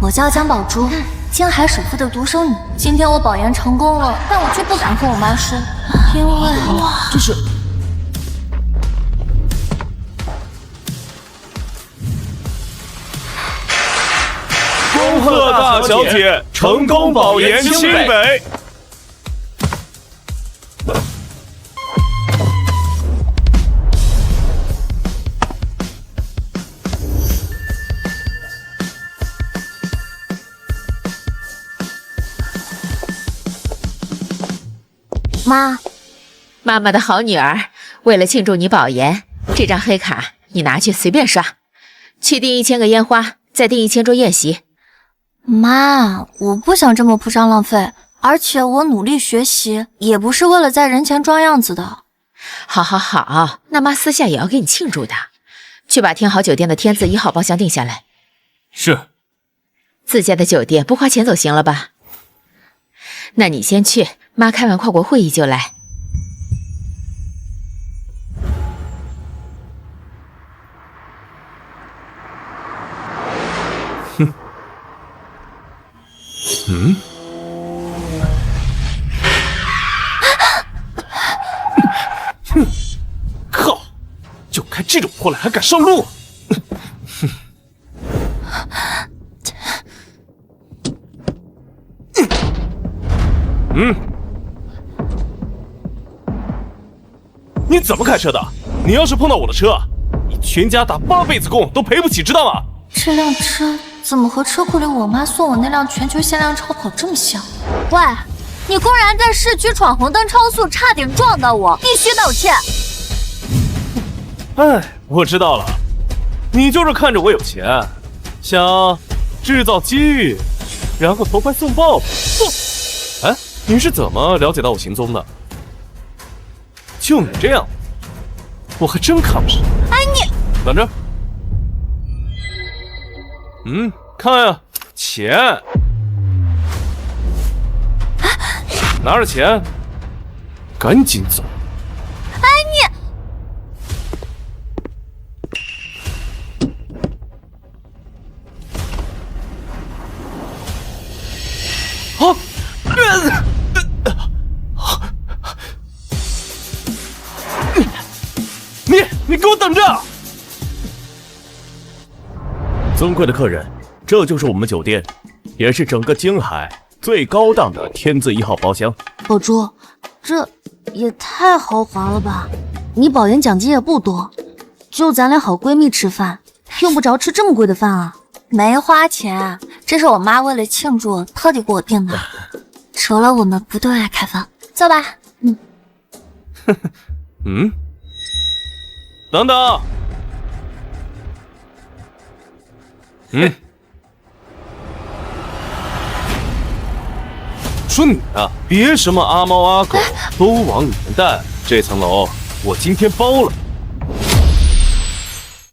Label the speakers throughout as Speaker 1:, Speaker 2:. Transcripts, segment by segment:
Speaker 1: 我叫江宝珠，京海首富的独生女。今天我保研成功了，但我却不敢和我妈说，因为
Speaker 2: 这是
Speaker 3: 恭贺大小姐成功保研清北。
Speaker 1: 妈，
Speaker 4: 妈妈的好女儿，为了庆祝你保研，这张黑卡你拿去随便刷，去订1000个烟花，再订1000桌宴席。
Speaker 1: 妈，我不想这么铺张浪费，而且我努力学习，也不是为了在人前装样子的。
Speaker 4: 好，那妈私下也要给你庆祝的，去把天豪酒店的天字1号包厢定下来。
Speaker 3: 是。
Speaker 4: 自家的酒店不花钱走行了吧？那你先去，妈开完跨国会议就来。
Speaker 3: 靠！就开这种破烂还敢上路？你怎么开车的？你要是碰到我的车，你全家打8辈子工都赔不起，知道吗？
Speaker 1: 这辆车怎么和车库里我妈送我那辆全球限量超跑这么像？喂，你公然在市区闯红灯超速，差点撞到我，必须道歉！
Speaker 3: 哎，我知道了，你就是看着我有钱，想制造机遇，然后投怀送抱。哎，你是怎么了解到我行踪的？就你这样，我还真看不上。
Speaker 1: 哎，你
Speaker 3: 等着。看呀，钱，拿着钱，赶紧走。
Speaker 1: 哎，你
Speaker 3: 你给我等着！
Speaker 2: 尊贵的客人，这就是我们酒店，也是整个京海最高档的天字1号包厢。
Speaker 5: 宝珠，这也太豪华了吧！你保研奖金也不多，就咱俩好闺蜜吃饭，用不着吃这么贵的饭啊。
Speaker 1: 没花钱，这是我妈为了庆祝特地给我订的。除了我们不对外开放，走吧。
Speaker 3: 等等。说你啊，别什么阿猫阿狗都往里面带。这层楼我今天包了，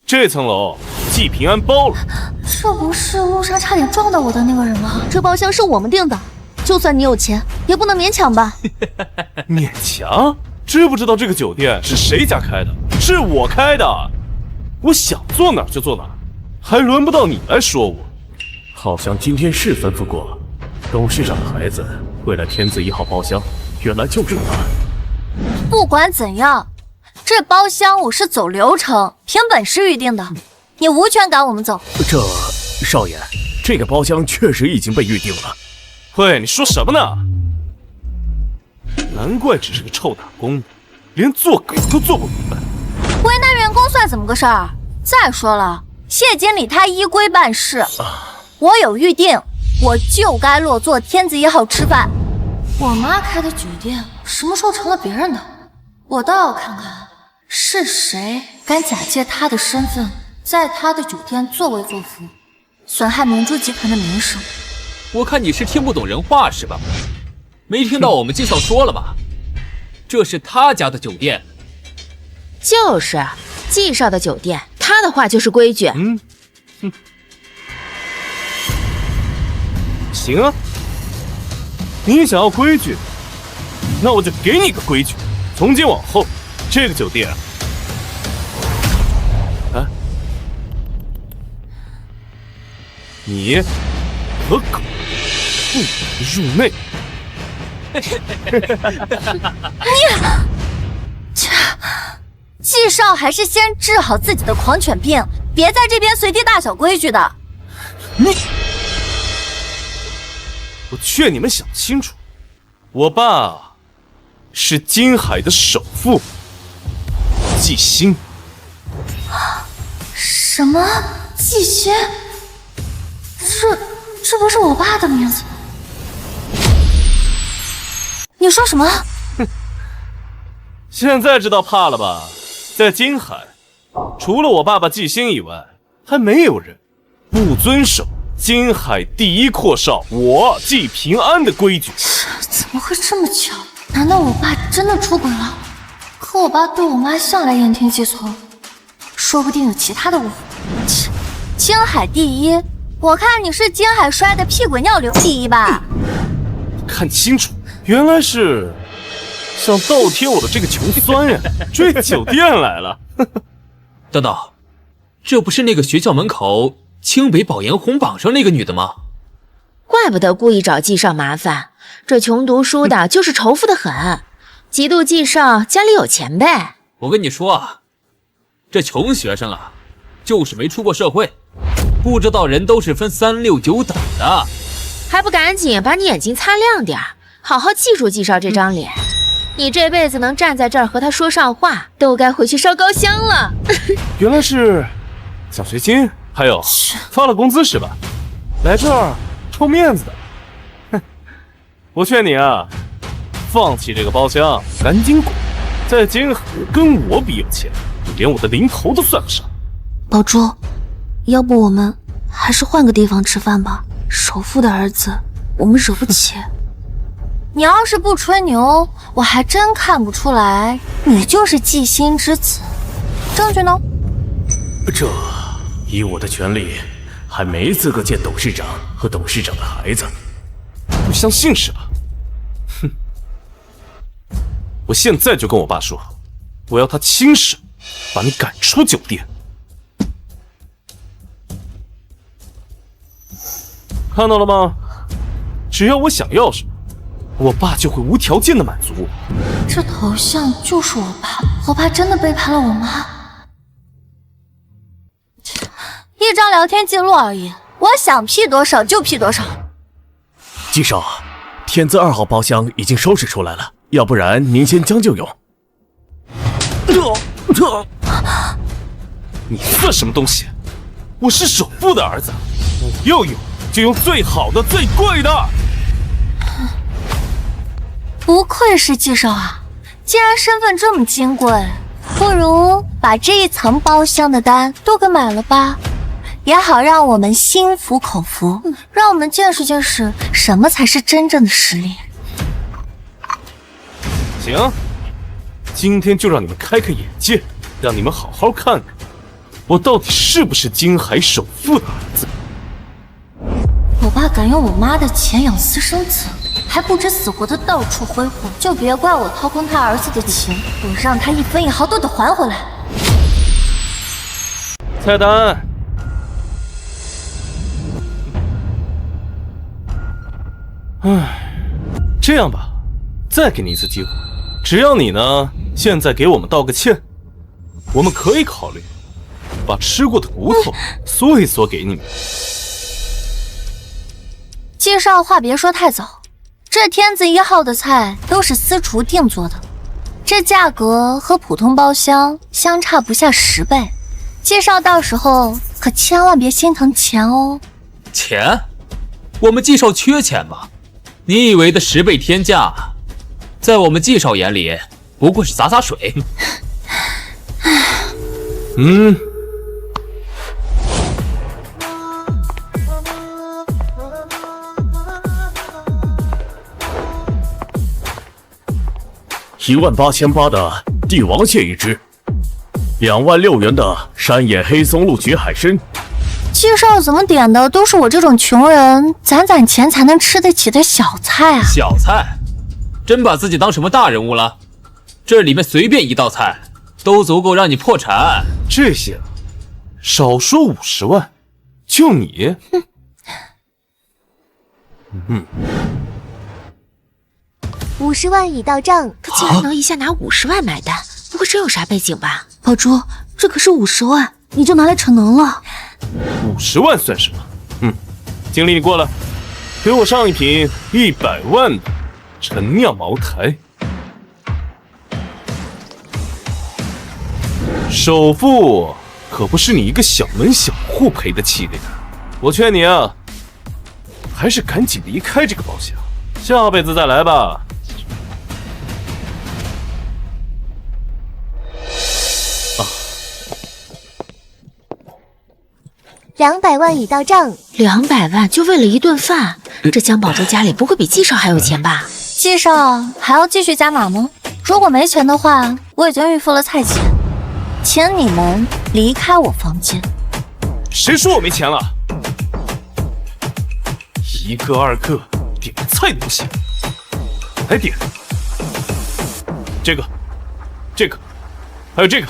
Speaker 3: 这层楼季平安包了。
Speaker 1: 这不是路上差点撞到我的那个人吗？
Speaker 5: 这包厢是我们订的，就算你有钱，也不能勉强吧？
Speaker 3: 勉强？知不知道这个酒店是谁家开的？是我开的，我想坐哪儿就坐哪儿，还轮不到你来说我。
Speaker 2: 好像今天是吩咐过，董事长的孩子为了天字1号包厢，原来就是他。
Speaker 1: 不管怎样，这包厢我是走流程，凭本事预定的，你无权赶我们走。
Speaker 2: 这少爷，这个包厢确实已经被预定了。
Speaker 3: 喂，你说什么呢？难怪只是个臭打工，连做狗都做不明白。
Speaker 1: 为难员工算怎么个事儿？再说了，谢经理他依规办事，我有预定，我就该落座天字1号吃饭。我妈开的酒店什么时候成了别人的？我倒要看看是谁敢假借她的身份，在她的酒店作威作福，损害明珠集团的名声。
Speaker 6: 我看你是听不懂人话是吧？没听到我们纪少说了吧？这是他家的酒店。
Speaker 4: 就是纪少的酒店，他的话就是规矩。
Speaker 3: 行啊，你想要规矩，那我就给你个规矩。从今往后，这个酒店你可狗，不能入内。
Speaker 1: 季少还是先治好自己的狂犬病，别在这边随地大小规矩的。
Speaker 3: 我劝你们想清楚，我爸是金海的首富季星。
Speaker 1: 什么季星？这不是我爸的名字？你说什么？
Speaker 3: 现在知道怕了吧？在金海，除了我爸爸季星以外，还没有人不遵守金海第一阔少我季平安的规矩。
Speaker 1: 怎么会这么巧？难道我爸真的出轨了？可我爸对我妈向来言听计从，说不定有其他的误会。金海第一，我看你是金海摔的屁滚尿流第一吧？
Speaker 3: 看清楚，原来是想倒贴我的这个穷酸呀，追酒店来了。
Speaker 6: 等等，这不是那个学校门口清北保研红榜上那个女的吗？
Speaker 4: 怪不得故意找季少麻烦，这穷读书的就是仇富的很，嫉妒季少家里有钱呗。
Speaker 6: 我跟你说啊，这穷学生啊，就是没出过社会，不知道人都是分3、6、9等的。
Speaker 4: 还不赶紧把你眼睛擦亮点，好好记住季少这张脸。你这辈子能站在这儿和他说上话，都该回去烧高香了。
Speaker 3: 原来是奖学金，还有发了工资是吧？来这儿臭面子的。哼，我劝你啊，放弃这个包厢，赶紧滚！在金海跟我比有钱，你连我的零头都算不上。
Speaker 5: 宝珠，要不我们还是换个地方吃饭吧？首富的儿子，我们惹不起。
Speaker 1: 你要是不吹牛，我还真看不出来你就是季星之子。证据呢？
Speaker 2: 这以我的权力，还没资格见董事长和董事长的孩子。
Speaker 3: 不相信是吧？哼！我现在就跟我爸说，我要他亲手把你赶出酒店。看到了吗？只要我想要什么，我爸就会无条件的满足我。
Speaker 1: 这头像就是我爸，我爸真的背叛了我妈。一张聊天记录而已，我想 P 多少就 P 多少。
Speaker 2: 季少，天字2号包厢已经收拾出来了，要不然您先将就用。
Speaker 3: 你算什么东西？我是首富的儿子，我要用就用最好的、最贵的。
Speaker 1: 不愧是季少啊，既然身份这么金贵，不如把这一层包厢的单都给买了吧，也好让我们心服口服，让我们见识见识什么才是真正的实力。
Speaker 3: 行，今天就让你们开开眼界，让你们好好看看我到底是不是金海首富的儿子。
Speaker 1: 我爸敢用我妈的钱养私生子，还不知死活的到处挥霍，就别怪我掏空他儿子的钱，我让他1分1毫都得还回来。
Speaker 3: 菜单。唉，这样吧，再给你一次机会，只要你呢现在给我们道个歉，我们可以考虑把吃过的骨头嗦一嗦给你们。
Speaker 1: 季少话别说太早，这天字1号的菜都是私厨定做的，这价格和普通包厢相差不下10倍。季少到时候可千万别心疼钱哦。
Speaker 6: 钱？我们季少缺钱吗？你以为的10倍天价，在我们季少眼里不过是洒洒水。
Speaker 2: 18800的帝王蟹一只，26000元的山野黑松露焗海参。
Speaker 1: 季少怎么点的都是我这种穷人攒钱才能吃得起的小菜啊！
Speaker 6: 小菜？真把自己当什么大人物了？这里面随便一道菜都足够让你破产。
Speaker 3: 这些少说50万，就你
Speaker 7: 50万已到账。
Speaker 4: 他竟然能一下拿50万买单，不会真有啥背景吧？
Speaker 5: 宝珠，这可是50万，你就拿来逞能了。
Speaker 3: 50万算什么？经理你过来，给我上一瓶100万的陈酿茅台。首付可不是你一个小门小户赔得起的呀！我劝你啊，还是赶紧离开这个包厢，下辈子再来吧。
Speaker 7: 200万已到账。
Speaker 4: 200万就为了一顿饭，这江宝珠家里不会比季少还有钱吧？
Speaker 1: 季少还要继续加码吗？如果没钱的话，我已经预付了菜钱，请你们离开我房间。
Speaker 3: 谁说我没钱了？一个二个点菜都不行，来点这个，还有这个，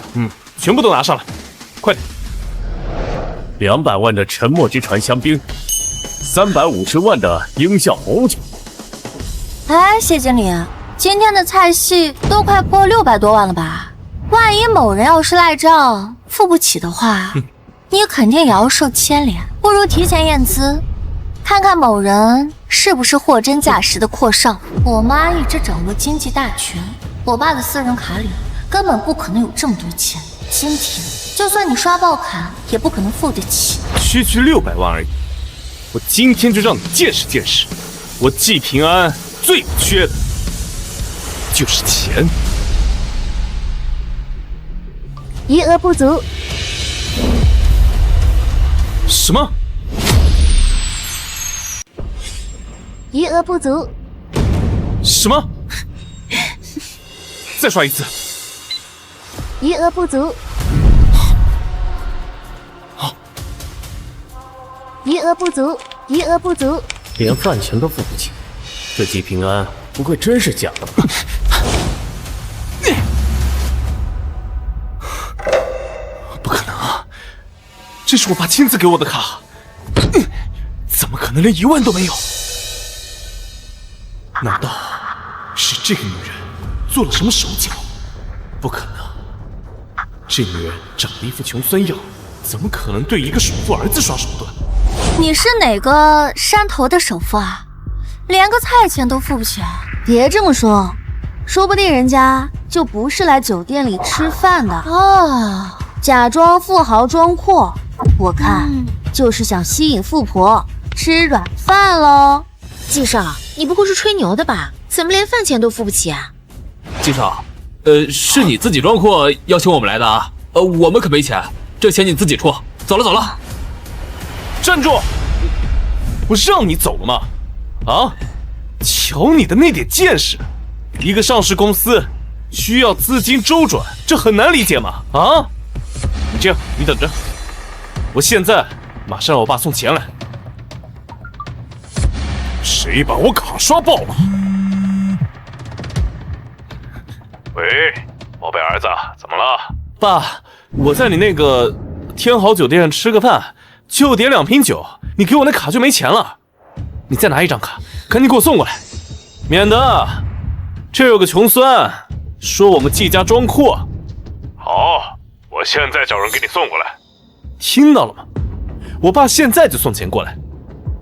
Speaker 3: 全部都拿上来，快点
Speaker 2: ！200万的沉默之船香槟，350万的鹰啸红酒。
Speaker 1: 哎，谢经理，今天的菜系都快破600多万了吧？万一某人要是赖账付不起的话，你肯定也要受牵连。不如提前验资，看看某人是不是货真价实的阔少。我妈一直掌握经济大权，我爸的私人卡里根本不可能有这么多钱。今天就算你刷爆卡，也不可能付得起。
Speaker 3: 区600万而已，我今天就让你见识见识，我季平安最不缺的就是钱。
Speaker 7: 余额不足。
Speaker 3: 什么？
Speaker 7: 余额不足。
Speaker 3: 什么？再刷一次。
Speaker 7: 余额不足。余额不足，余额不足，
Speaker 2: 连饭钱都付不起，这季平安不会真是假的吧？
Speaker 3: 不可能啊！这是我爸亲自给我的卡，怎么可能连1万都没有？难道是这个女人做了什么手脚？不可能，这女人长得一副穷酸样，怎么可能对一个首富儿子耍手段？
Speaker 1: 你是哪个山头的首富啊？连个菜钱都付不起啊！
Speaker 5: 别这么说，说不定人家就不是来酒店里吃饭的
Speaker 1: 哦，
Speaker 5: 假装富豪装阔，我看就是想吸引富婆吃软饭喽。
Speaker 4: 季少，你不会是吹牛的吧？怎么连饭钱都付不起啊？
Speaker 6: 季少，是你自己装阔邀请我们来的啊？我们可没钱，这钱你自己出。走了走了。
Speaker 3: 站住！我让你走了吗？啊！瞧你的那点见识，一个上市公司需要资金周转，这很难理解吗？啊！你这样，你等着，我现在马上让我爸送钱来。谁把我卡刷爆了？喂，宝贝儿子，怎么了？爸，我在你那个天豪酒店吃个饭。就点2瓶酒，你给我那卡就没钱了。你再拿一张卡，赶紧给我送过来，免得这有个穷酸说我们季家装阔。好，我现在找人给你送过来。听到了吗？我爸现在就送钱过来。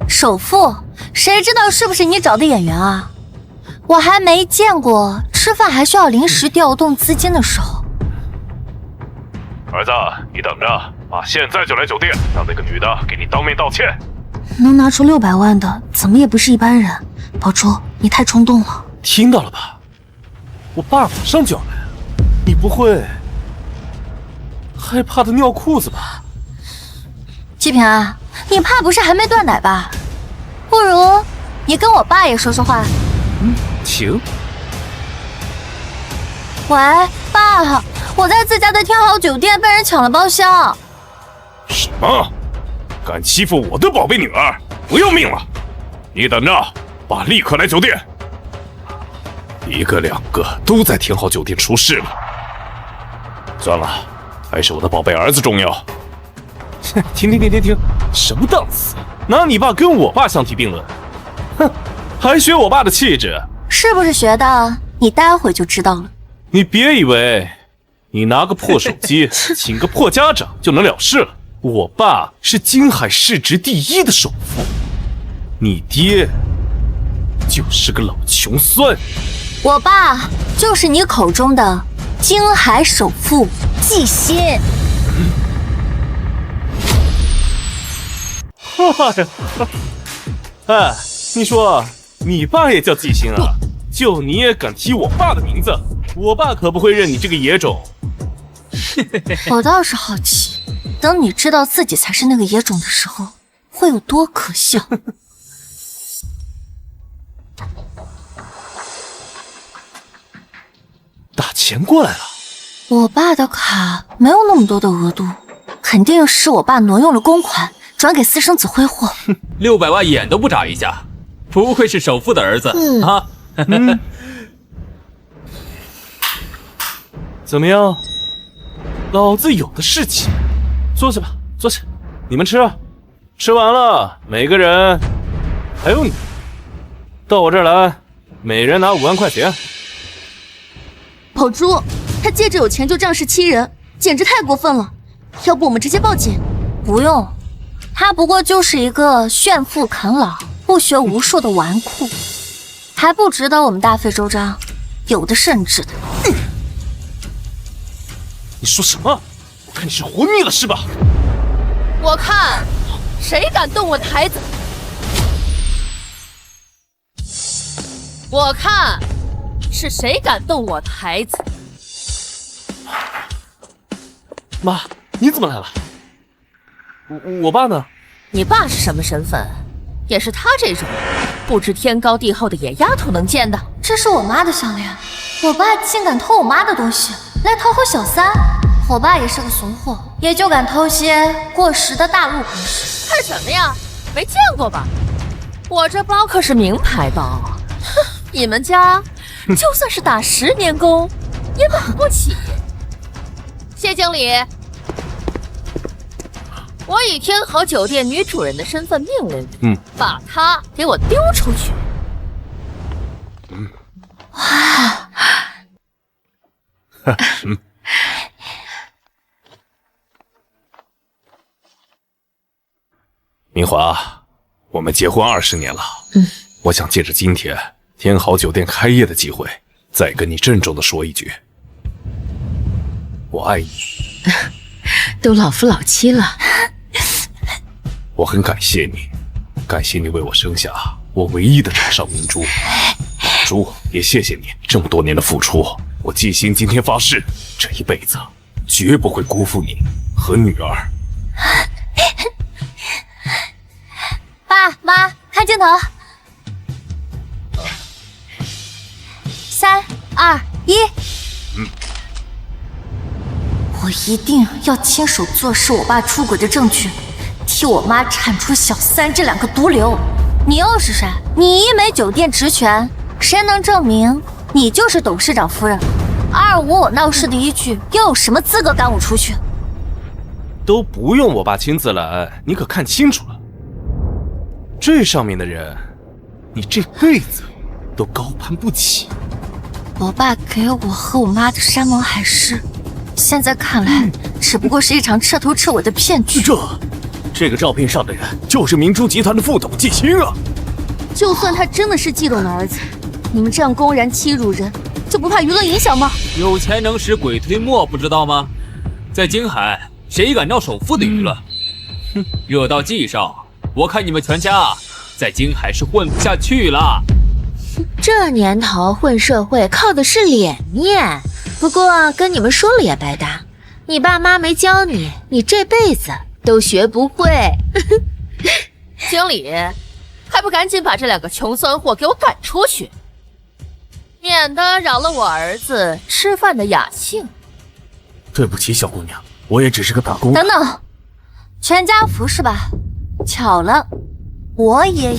Speaker 1: 首富，谁知道是不是你找的演员啊？我还没见过吃饭还需要临时调动资金的时候。
Speaker 3: 儿子，你等着，爸现在就来酒店，让那个女的给你当面道歉。
Speaker 5: 能拿出600万的，怎么也不是一般人。宝珠，你太冲动了。
Speaker 3: 听到了吧？我爸马上就要来，你不会害怕的尿裤子吧？
Speaker 1: 季平安，你怕不是还没断奶吧？不如你跟我爸也说说话。
Speaker 3: 请。
Speaker 1: 喂，爸，我在自家的天豪酒店被人抢了包厢。
Speaker 3: 什么？敢欺负我的宝贝女儿，不要命了！你等着，爸立刻来酒店。1个2个都在天豪酒店出事了。算了，还是我的宝贝儿子重要。停，什么档次？拿你爸跟我爸相提并论？哼，还学我爸的气质，
Speaker 1: 是不是学的？你待会就知道了。
Speaker 3: 你别以为你拿个破手机请个破家长就能了事了。我爸是金海市值第1的首富，你爹就是个老穷酸。
Speaker 1: 我爸就是你口中的金海首富季新。
Speaker 3: 哎，你说你爸也叫季新啊？就你也敢提我爸的名字？我爸可不会认你这个野种。
Speaker 1: 我倒是好奇，等你知道自己才是那个野种的时候，会有多可笑。
Speaker 3: 打钱过来了。
Speaker 1: 我爸的卡没有那么多的额度，肯定是我爸挪用了公款转给私生子挥霍。
Speaker 6: 600万眼都不眨一下，不愧是首富的儿子啊！
Speaker 3: 怎么样？老子有的是钱。坐下吧，坐下。你们吃，吃完了每个人，还有你，到我这儿来，每人拿5万块钱。
Speaker 5: 宝珠，他借着有钱就仗势欺人，简直太过分了。要不我们直接报警？
Speaker 1: 不用，他不过就是一个炫富啃老、不学无术的纨绔，还不值得我们大费周章，有的是人值得。
Speaker 3: 你说什么？我看你是活腻了是吧？
Speaker 4: 我看谁敢动我的孩子，我看是谁敢动我的孩子。
Speaker 3: 妈，你怎么来了？我爸呢？
Speaker 4: 你爸是什么身份？也是他这种不知天高地厚的野丫头能见的。
Speaker 1: 这是我妈的项链，我爸竟敢偷我妈的东西来讨好小三。我爸也是个怂货，也就敢偷些过时的大陆款式。
Speaker 4: 看什么呀？没见过吧？我这包可是名牌包，哼，你们家就算是打10年工也买不起。谢经理，我以天豪酒店女主人的身份命令你，把她给我丢出去。
Speaker 3: 明华，我们结婚20年了，我想借着今天天豪酒店开业的机会，再跟你郑重的说一句，我爱你。
Speaker 4: 都老夫老妻了，
Speaker 3: 我很感谢你，感谢你为我生下我唯一的掌上明珠。珠，也谢谢你这么多年的付出。我季新今天发誓，这一辈子绝不会辜负你和女儿。
Speaker 1: 爸妈，看镜头，3、2、1。我一定要亲手坐实我爸出轨的证据，替我妈铲除小三这2个毒瘤。你又是谁？你一没酒店职权，谁能证明你就是董事长夫人？2无我闹事的依据，又有什么资格赶我出去？
Speaker 3: 都不用我爸亲自来，你可看清楚了。这上面的人，你这辈子都高攀不起。
Speaker 1: 我爸给我和我妈的山盟海誓，现在看来只不过是一场彻头彻尾的骗局。
Speaker 2: 这个照片上的人就是明珠集团的副董季青啊！
Speaker 5: 就算他真的是季董的儿子，你们这样公然欺辱人，就不怕舆论影响吗？
Speaker 6: 有钱能使鬼推磨，不知道吗？在京海，谁敢闹首富的舆论？惹到季少，我看你们全家在京海是混不下去了。
Speaker 4: 这年头混社会靠的是脸面，不过跟你们说了也白搭，你爸妈没教你，你这辈子都学不会。经理，还不赶紧把这2个穷酸货给我赶出去，免得扰了我儿子吃饭的雅兴。
Speaker 2: 对不起，小姑娘，我也只是个打工。
Speaker 1: 等等，全家福是吧？巧了，我也有。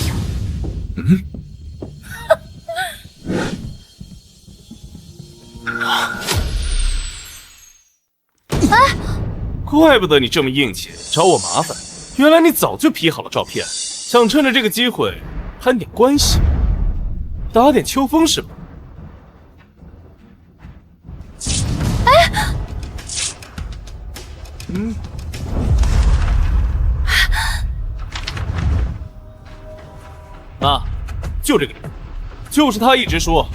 Speaker 3: 怪不得你这么硬气，找我麻烦。原来你早就 P 好了照片，想趁着这个机会攀点关系，打点秋风是吗？妈，就这个人，就是他一直说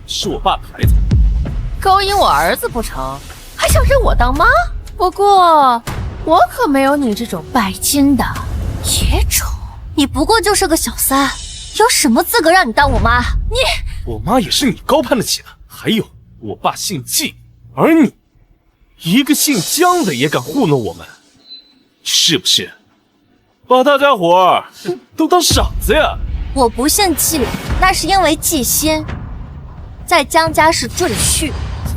Speaker 3: 是我爸的孩子。
Speaker 8: 勾引我儿子不成，还想认我当妈？不过我可没有你这种拜金的野种。
Speaker 1: 你不过就是个小三，有什么资格让你当我妈？
Speaker 3: 我妈也是你高攀得起的。还有，我爸姓季，而你一个姓姜的也敢糊弄我们，是不是？把大家伙儿都当傻子呀？
Speaker 1: 我不姓季，那是因为季心在姜家是赘婿，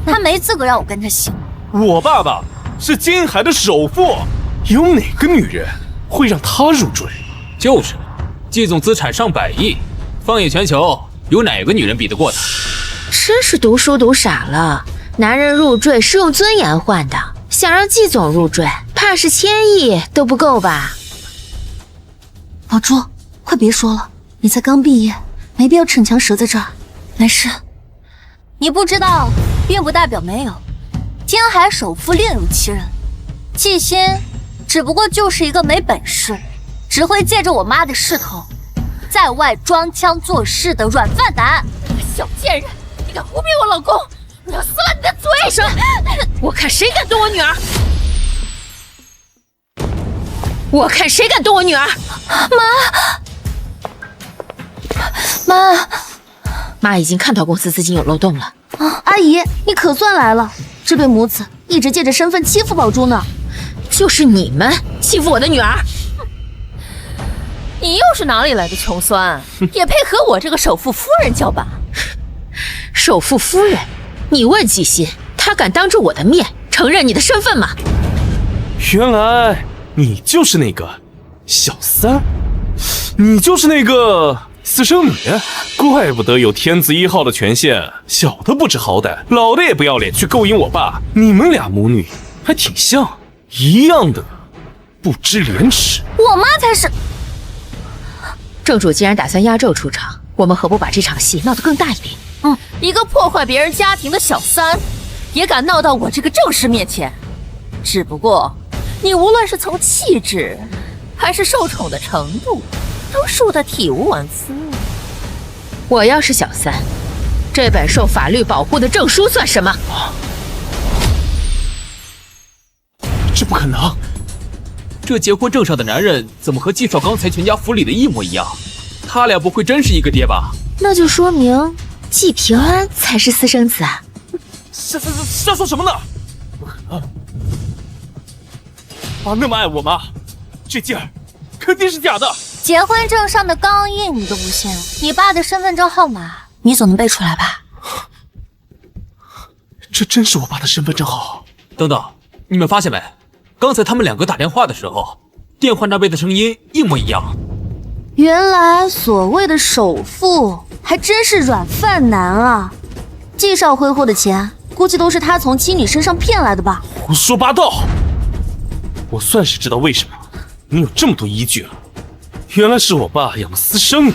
Speaker 1: 他没资格让我跟他姓。
Speaker 3: 我爸爸是金海的首富，有哪个女人会让他入赘？
Speaker 6: 就是，季总资产上100亿，放眼全球，有哪个女人比得过他？
Speaker 4: 真是读书读傻了。男人入赘是用尊严换的，想让季总入赘，怕是1000亿都不够吧？
Speaker 5: 老朱，快别说了，你才刚毕业，没必要逞强折在这儿。没事，
Speaker 1: 你不知道，并不代表没有。金海首富另有其人，季心只不过就是一个没本事，只会借着我妈的势头，在外装腔作势的软饭男。
Speaker 8: 小贱人，你敢污蔑我老公，我要撕烂你的嘴！住手！我看谁敢动我女儿！我看谁敢动我女儿！
Speaker 4: 妈已经看到公司资金有漏洞了。
Speaker 5: 阿姨，你可算来了。这对母子一直借着身份欺负宝珠呢。
Speaker 4: 就是你们欺负我的女儿。
Speaker 8: 你又是哪里来的穷酸，也配和我这个首富夫人叫板？
Speaker 4: 首富夫人，你问季心，她敢当着我的面承认你的身份吗？
Speaker 3: 原来你就是那个小三，你就是那个私生女，怪不得有天字1号的权限，小的不知好歹，老的也不要脸去勾引我爸。你们俩母女还挺像，一样的不知廉耻。
Speaker 1: 我妈才是。
Speaker 4: 正主既然打算压轴出场，我们何不把这场戏闹得更大一点？
Speaker 8: 一个破坏别人家庭的小三，也敢闹到我这个正室面前。只不过，你无论是从气质，还是受宠的程度，都输得体无完肤。
Speaker 4: 我要是小三，这本受法律保护的证书算什么？
Speaker 3: 这不可能！
Speaker 6: 这结婚证上的男人怎么和季少刚才全家福里的一模一样？他俩不会真是一个爹吧？
Speaker 4: 那就说明季平安才是私生子啊！
Speaker 3: 瞎说什么呢？不可能！爸那么爱我妈，这件儿肯定是假的。
Speaker 1: 结婚证上的钢印你都不信，你爸的身份证号码你总能背出来吧？
Speaker 3: 这真是我爸的身份证号。
Speaker 6: 等等，你们发现没？刚才他们2个打电话的时候，电话那边的声音一模一样。
Speaker 5: 原来所谓的首富还真是软饭男啊！季少挥霍的钱，估计都是他从妻女身上骗来的吧？
Speaker 3: 胡说八道！我算是知道为什么你有这么多依据了。原来是我爸养的私生女。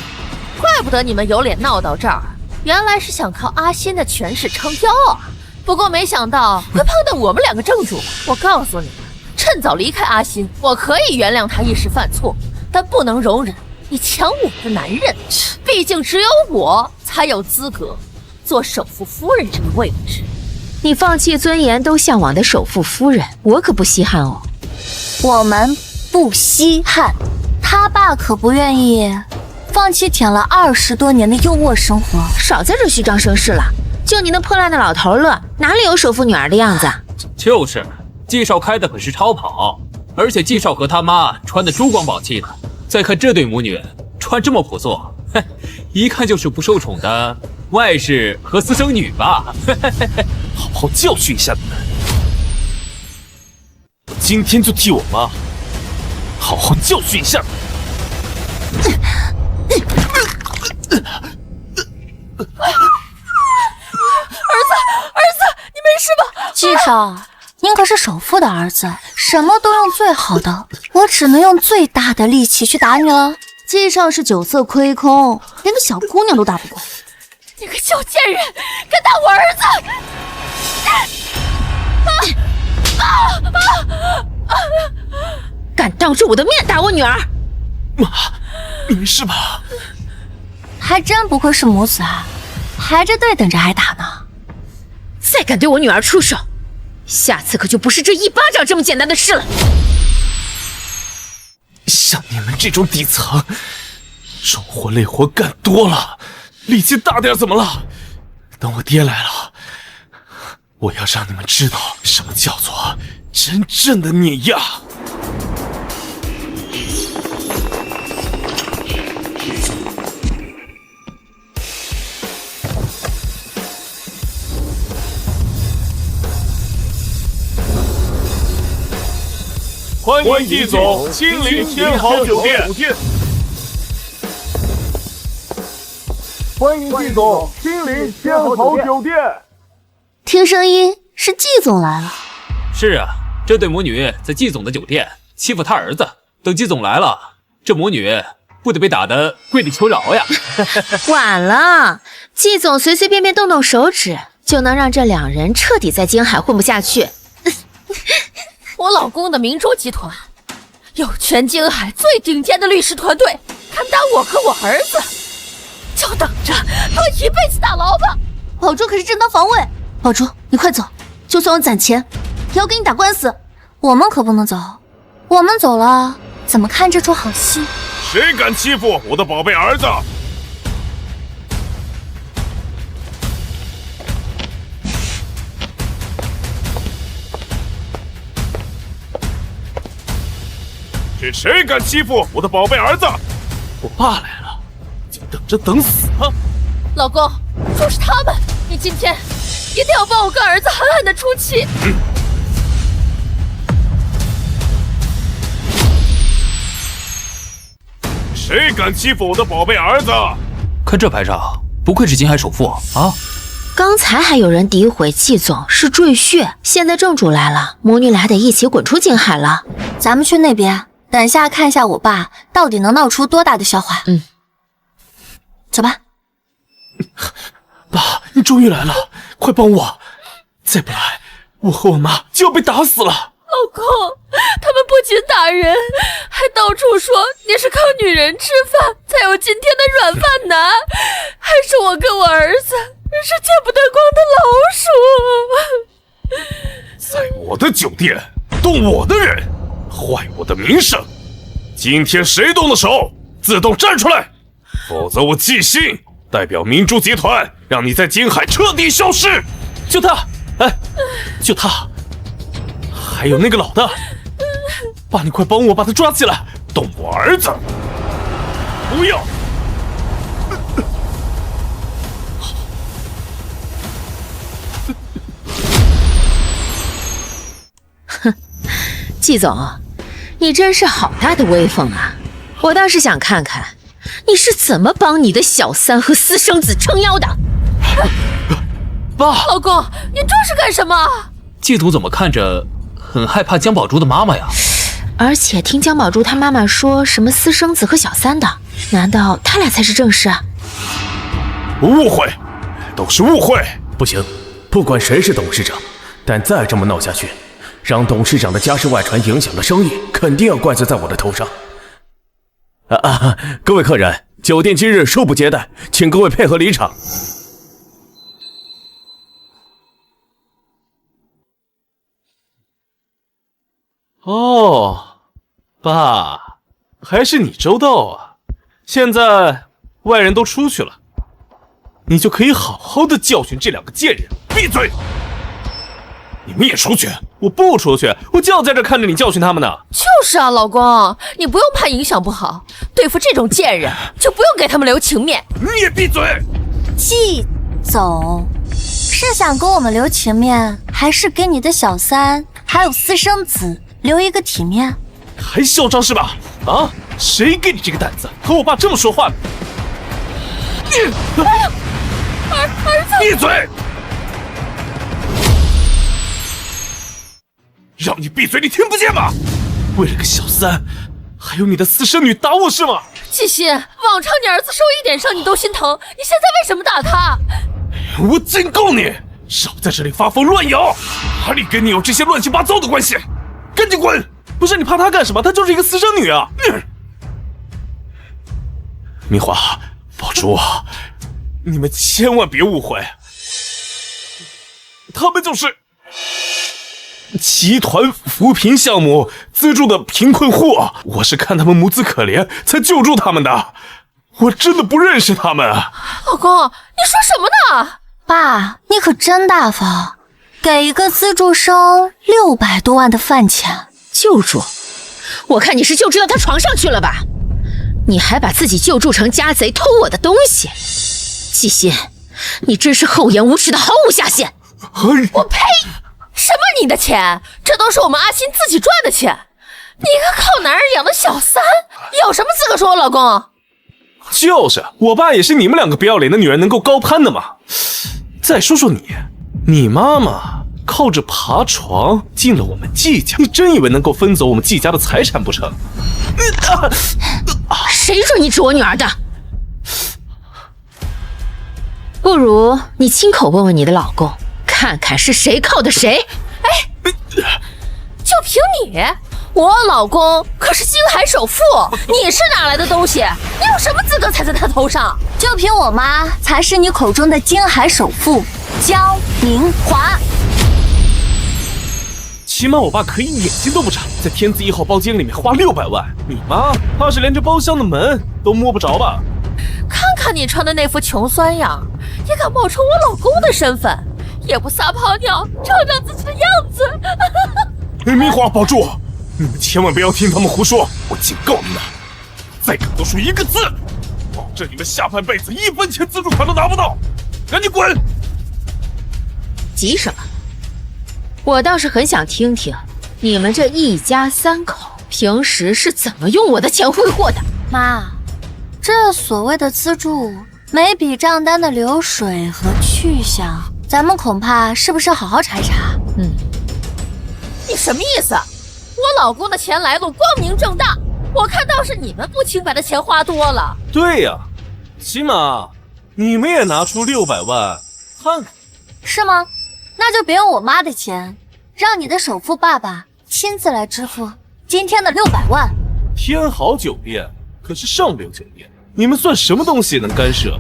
Speaker 8: 怪不得你们有脸闹到这儿，原来是想靠阿欣的权势撑腰啊！不过没想到会碰到我们2个正主。我告诉你们，趁早离开阿欣，我可以原谅他一时犯错，但不能容忍你抢我的男人。毕竟只有我才有资格做首富夫人这个位置。
Speaker 4: 你放弃尊严都向往的首富夫人，我可不稀罕哦。
Speaker 1: 我们不稀罕，他爸可不愿意放弃舔了20多年的优渥生活。
Speaker 4: 少在这虚张声势了，就你那破烂的老头乐，哪里有首富女儿的样子？
Speaker 6: 就是，季少开的可是超跑，而且季少和他妈穿的珠光宝气的。再看这对母女穿这么朴素，一看就是不受宠的外室和私生女吧？
Speaker 3: 好好教训一下你们！我今天就替我妈好好教训一下。
Speaker 8: 儿子，你没事吧？
Speaker 1: 季少，您可是首富的儿子，什么都用最好的，我只能用最大的力气去打你了。
Speaker 5: 季少是酒色亏空，连个小姑娘都打不过。
Speaker 8: 你个小贱人，敢打我儿子！
Speaker 4: 敢当着我的面打我女儿！
Speaker 3: 妈，你没事吧？
Speaker 1: 还真不愧是母子啊，排着队等着挨打呢。
Speaker 4: 再敢对我女儿出手，下次可就不是这一巴掌这么简单的事了。
Speaker 3: 像你们这种底层，重活累活干多了，力气大点怎么了？等我爹来了，我要让你们知道什么叫做真正的碾压。欢迎季总亲临天豪酒店。
Speaker 2: 欢迎季总亲临天豪酒店。
Speaker 5: 听声音是季总来了。
Speaker 6: 是啊，这对母女在季总的酒店欺负他儿子，等季总来了，这母女不得被打得跪地求饶呀！
Speaker 4: 晚了，季总随随便便动动手指，就能让这两人彻底在京海混不下去。
Speaker 8: 我老公的明珠集团有全京海最顶尖的律师团队，敢打我和我儿子，就等着坐一辈子大牢吧！
Speaker 5: 宝珠可是正当防卫，宝珠你快走，就算我攒钱也要跟你打官司。
Speaker 1: 我们可不能走，我们走了怎么看这出好戏？
Speaker 2: 谁敢欺负我的宝贝儿子？是谁敢欺负我的宝贝儿子？
Speaker 3: 我爸来了，就等着等死啊！
Speaker 8: 老公，就是他们，你今天一定要帮我跟儿子狠狠的出气。
Speaker 2: 谁敢欺负我的宝贝儿子？
Speaker 6: 看这排场，不愧是京海首富啊！
Speaker 4: 刚才还有人诋毁季总是赘婿，现在正主来了，母女俩得一起滚出京海了。
Speaker 1: 咱们去那边，等下看一下我爸到底能闹出多大的笑话。走吧。
Speaker 3: 爸，你终于来了，快帮我！再不来，我和我妈就要被打死了。
Speaker 8: 老公，他们不仅打人，还到处说你是靠女人吃饭才有今天的软饭男，还说我跟我儿子是见不得光的老鼠。
Speaker 2: 在我的酒店动我的人，坏我的名声。今天谁动的手，自动站出来，否则我季星代表明珠集团，让你在京海彻底消失。
Speaker 3: 就他，哎，就他，还有那个老大，爸，你快帮我把他抓起来！
Speaker 2: 动我儿子，不要！
Speaker 4: 季总，你真是好大的威风啊！我倒是想看看你是怎么帮你的小三和私生子撑腰的。
Speaker 3: 爸，
Speaker 8: 老公，你这是干什么？
Speaker 6: 季总怎么看着很害怕江宝珠的妈妈呀？
Speaker 4: 而且听江宝珠她妈妈说什么私生子和小三的，难道他俩才是正室啊？
Speaker 2: 误会，都是误会。不行，不管谁是董事长，但再这么闹下去，让董事长的家事外传影响了生意，肯定要怪罪在我的头上。各位客人，酒店今日恕不接待，请各位配合离场。
Speaker 3: 哦，爸，还是你周到啊！现在外人都出去了，你就可以好好的教训这两个贱人。
Speaker 2: 闭嘴！你们也出去！
Speaker 3: 我不出去，我就要在这看着你教训他们呢。
Speaker 8: 就是啊，老公，你不用怕影响不好，对付这种贱人就不用给他们留情面。
Speaker 2: 你也闭嘴！
Speaker 1: 季总是想给我们留情面，还是给你的小三还有私生子留一个体面？
Speaker 3: 还嚣张是吧？啊，谁给你这个胆子和我爸这么说话的？
Speaker 8: 儿子，
Speaker 2: 闭嘴！让你闭嘴，你听不见吗？
Speaker 3: 为了个小三，还有你的私生女打我是吗？
Speaker 8: 季心，往常你儿子受一点伤你都心疼，你现在为什么打他？
Speaker 2: 我警告你，少在这里发疯乱咬，哪里跟你有这些乱七八糟的关系？赶紧滚！
Speaker 3: 不是你怕她干什么？她就是一个私生女啊！
Speaker 2: 明华，宝珠，你们千万别误会，他们就是集团扶贫项目资助的贫困户，我是看他们母子可怜才救助他们的，我真的不认识他们。
Speaker 8: 老公，你说什么呢？
Speaker 1: 爸，你可真大方，给一个资助生600多万的饭钱。
Speaker 4: 救助？我看你是救助到他床上去了吧？你还把自己救助成家贼，偷我的东西，季心，你真是厚颜无耻的毫无下限！
Speaker 8: 我呸！什么你的钱？这都是我们阿欣自己赚的钱。你一个靠男人养的小三，有什么资格说我老公？
Speaker 2: 就是，我爸也是你们两个不要脸的女人能够高攀的嘛。再说说你，你妈妈靠着爬床进了我们季家，你真以为能够分走我们季家的财产不成？
Speaker 4: 谁准你指我女儿的？不如你亲口问问你的老公，看看是谁靠的谁。
Speaker 8: 哎，就凭你，我老公可是金海首富，你是哪来的东西？你有什么资格踩在他头上？
Speaker 1: 就凭我妈才是你口中的金海首富焦明华。
Speaker 2: 起码我爸可以眼睛都不眨，在天字1号包间里面花600万，你妈怕是连这包厢的门都摸不着吧？
Speaker 8: 看看你穿的那副穷酸样，也敢冒充我老公的身份，也不撒泡尿照照自己的样子。
Speaker 2: 明华，保住！你们千万不要听他们胡说，我警告你们，再敢多说一个字，保证你们下半辈子1分钱资助款都拿不到！赶紧滚！
Speaker 4: 急什么？我倒是很想听听你们这一家3口平时是怎么用我的钱挥霍的。
Speaker 1: 妈，这所谓的资助，每笔账单的流水和去向，咱们恐怕是不是好好查一查？
Speaker 8: 你什么意思？我老公的钱来路光明正大，我看倒是你们不清白的钱花多了。
Speaker 3: 对呀，起码你们也拿出600万看看。
Speaker 1: 是吗？那就别用我妈的钱，让你的首富爸爸亲自来支付今天的600万。
Speaker 3: 天豪酒店可是上流酒店，你们算什么东西能干涉？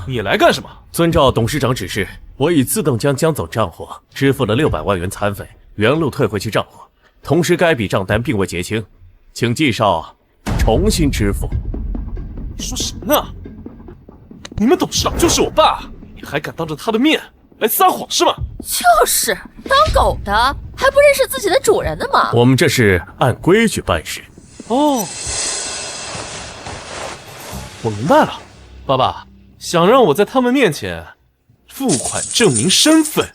Speaker 2: 你来干什么？
Speaker 9: 遵照董事长指示，我已自动将江总账户支付了600万元餐费，原路退回去账户，同时该笔账单并未结清，请季少重新支付。
Speaker 2: 你说什么呢？你们董事长就是我爸，你还敢当着他的面来撒谎是吗？
Speaker 8: 就是当狗的，还不认识自己的主人呢吗？
Speaker 9: 我们这是按规矩办事。
Speaker 3: 哦，我明白了，爸爸想让我在他们面前付款证明身份，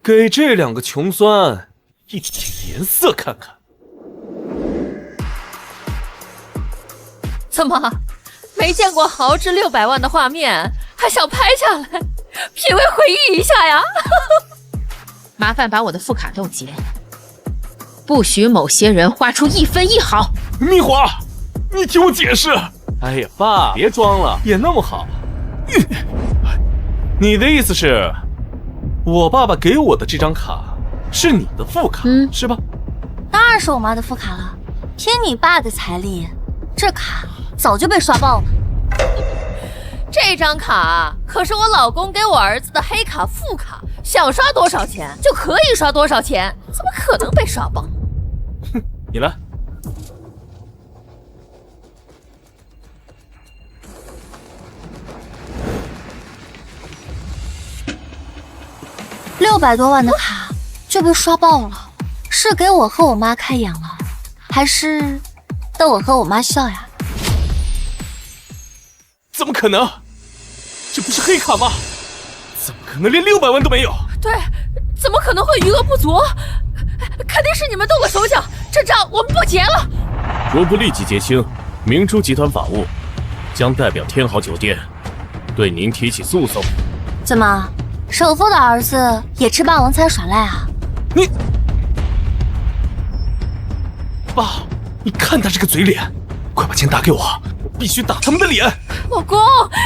Speaker 3: 给这2个穷酸一点颜色看看。
Speaker 8: 怎么没见过豪掷600万的画面，还想拍下来品味回忆一下呀？
Speaker 4: 麻烦把我的副卡冻结，不许某些人花出1分1毫。
Speaker 2: 蜜华，你听我解释。
Speaker 3: 哎呀，爸，别装了，演那么好。你的意思是，我爸爸给我的这张卡是你的副卡，是吧？
Speaker 1: 当然是我妈的副卡了。凭你爸的财力，这卡早就被刷爆了。
Speaker 8: 这张卡可是我老公给我儿子的黑卡副卡，想刷多少钱就可以刷多少钱，怎么可能被刷爆？
Speaker 3: 哼，你来。
Speaker 1: 600多万的卡就被刷爆了，是给我和我妈开眼了，还是逗我和我妈笑呀？
Speaker 2: 怎么可能？这不是黑卡吗？怎么可能连600万都没有？
Speaker 8: 对，怎么可能会余额不足？肯定是你们动了手脚，这账我们不结了。
Speaker 9: 如不立即结清，明珠集团法务将代表天豪酒店对您提起诉讼。
Speaker 1: 怎么，首富的儿子也吃霸王餐耍赖啊？
Speaker 2: 你，爸，你看他这个嘴脸，快把钱打给我，我必须打他们的脸。
Speaker 8: 老公，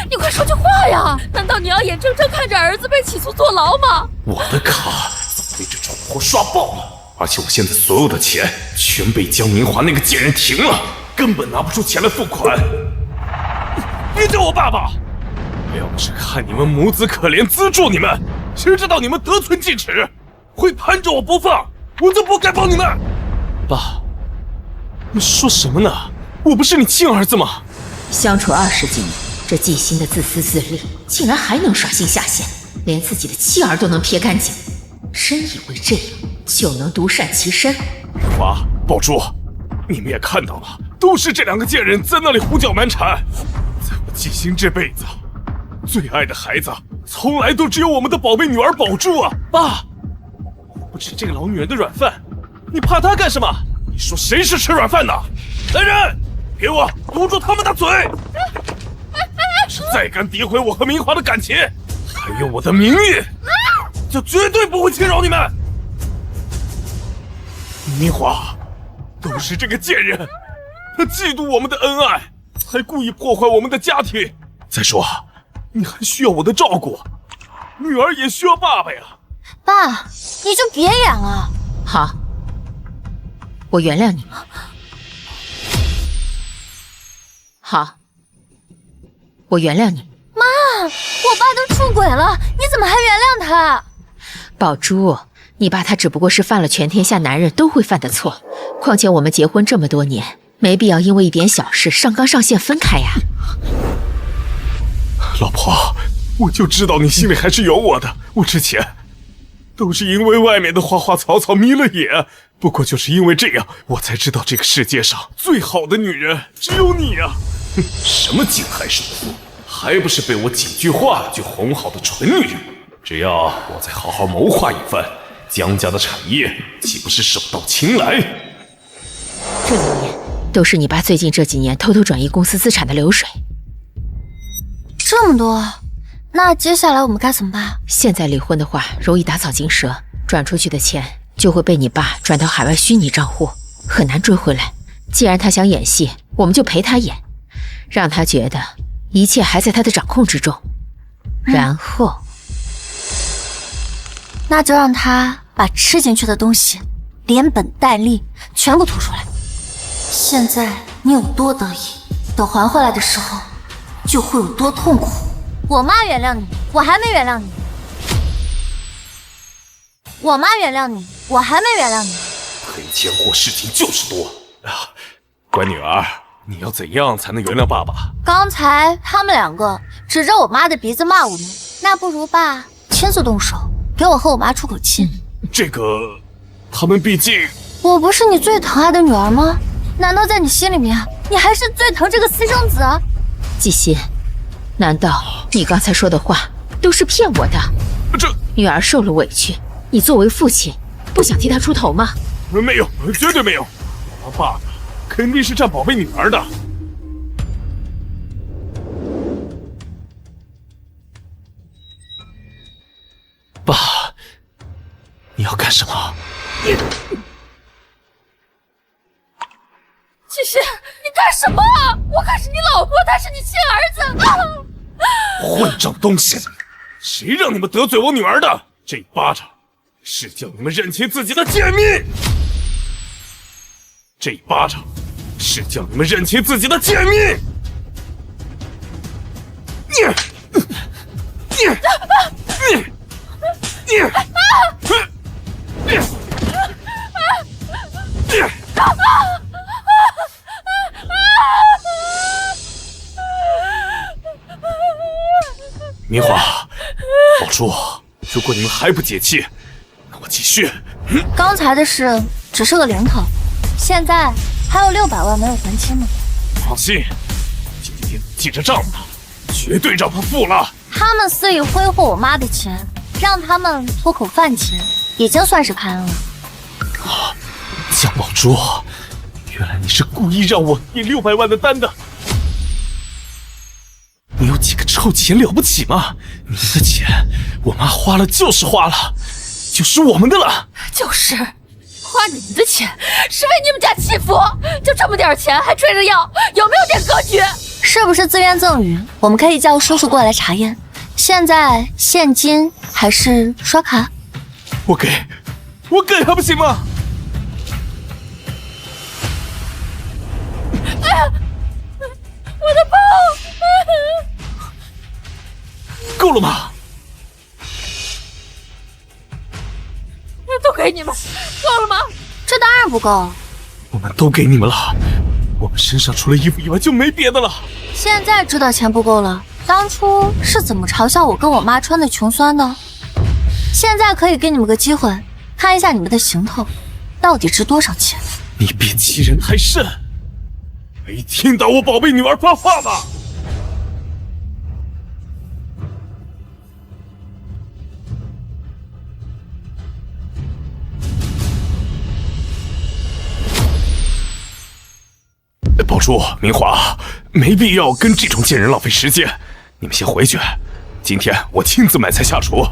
Speaker 8: 你快说句话呀！难道你要眼睁睁看着儿子被起诉坐牢吗？
Speaker 2: 我的卡早被这蠢货刷爆了，而且我现在所有的钱全被江明华那个贱人停了，根本拿不出钱来付款。别叫我爸爸！要不是看你们母子可怜资助你们，谁知道你们得寸进尺，会攀着我不放，我就不该帮你们。爸，你说什么呢？我不是你亲儿子吗？
Speaker 4: 相处20几年，这季星的自私自利，竟然还能耍性下线，连自己的妻儿都能撇干净，真以为这样就能独善其身？
Speaker 2: 雨华、宝珠，你们也看到了，都是这2个贱人在那里胡搅蛮缠。在我季星这辈子最爱的孩子，从来都只有我们的宝贝女儿宝珠啊！爸，我不吃这个老女人的软饭，你怕她干什么？你说谁是吃软饭的？来人，给我堵住他们的嘴！要是再敢诋毁我和明华的感情，还有我的名誉，就绝对不会轻饶你们。明华，都是这个贱人，她嫉妒我们的恩爱，才故意破坏我们的家庭。再说，你还需要我的照顾，女儿也需要爸爸呀。
Speaker 1: 爸，你就别演了。
Speaker 4: 好，我原谅你。好，我原谅你。
Speaker 1: 妈，我爸都出轨了，你怎么还原谅他？
Speaker 4: 宝珠，你爸他只不过是犯了全天下男人都会犯的错，况且我们结婚这么多年，没必要因为一点小事上纲上线分开呀。
Speaker 2: 老婆，我就知道你心里还是有我的。我之前都是因为外面的花花草草迷了眼，不过就是因为这样，我才知道这个世界上最好的女人只有你啊！哼，什么金牌首富，还不是被我几句话就哄好的蠢女人。只要我再好好谋划一番，江家的产业岂不是手到擒来？
Speaker 4: 这里面都是你爸最近这几年偷偷转移公司资产的流水。
Speaker 1: 这么多，那接下来我们该怎么办？
Speaker 4: 现在离婚的话，容易打草惊蛇，转出去的钱就会被你爸转到海外虚拟账户，很难追回来。既然他想演戏，我们就陪他演，让他觉得一切还在他的掌控之中。然后，
Speaker 1: 那就让他把吃进去的东西连本带利全部吐出来。现在你有多得意，等还回来的时候就会有多痛苦。我妈原谅你，我还没原谅你；我妈原谅你，我还没原谅你。
Speaker 2: 黑钱货事情就是多啊！乖女儿，你要怎样才能原谅爸爸？
Speaker 1: 刚才他们2个指着我妈的鼻子骂我们，那不如爸亲自动手，给我和我妈出口气。
Speaker 2: 这个，他们毕竟……
Speaker 1: 我不是你最疼爱的女儿吗？难道在你心里面，你还是最疼这个私生子？
Speaker 4: 季心，难道你刚才说的话都是骗我的？
Speaker 2: 这
Speaker 4: 女儿受了委屈，你作为父亲不想替她出头吗？
Speaker 2: 没有，绝对没有。我爸爸肯定是占宝贝女儿的。爸，你要干什么？
Speaker 8: 季心，你干什么？我可是你老婆，他是你亲儿子啊！
Speaker 2: 混账东西，谁让你们得罪我女儿的？这一巴掌是叫你们认清自己的贱命！这一巴掌是叫你们认清自己的贱命！明华、宝珠，如果你们还不解气，那我继续。
Speaker 1: 刚才的事只是个零头，现在还有600万没有还清呢。
Speaker 2: 放心，今天记着账的，绝对让他付了。
Speaker 1: 他们肆意挥霍我妈的钱，让他们吐口饭钱，已经算是开恩了。
Speaker 2: 江宝珠，原来你是故意让我印600万的单的。你有几个臭钱了不起吗？你们的钱，我妈花了就是花了，就是我们的了。
Speaker 8: 就是，花你们的钱是为你们家祈福，就这么点钱还追着要，有没有点格局？
Speaker 1: 是不是自愿赠与？我们可以叫叔叔过来查验。现在现金还是刷卡？
Speaker 2: 我给还不行吗？
Speaker 8: 哎呀，我的包！
Speaker 2: 够了吗？
Speaker 8: 都给你们，够了吗？
Speaker 1: 这当然不够。
Speaker 2: 我们都给你们了，我们身上除了衣服以外就没别的了。
Speaker 1: 现在知道钱不够了，当初是怎么嘲笑我跟我妈穿的穷酸的？现在可以给你们个机会，看一下你们的行头到底值多少钱。
Speaker 2: 你别欺人太甚，没听到我宝贝女儿发话吗？宝珠、明华，没必要跟这种贱人浪费时间，你们先回去。今天我亲自买菜下厨，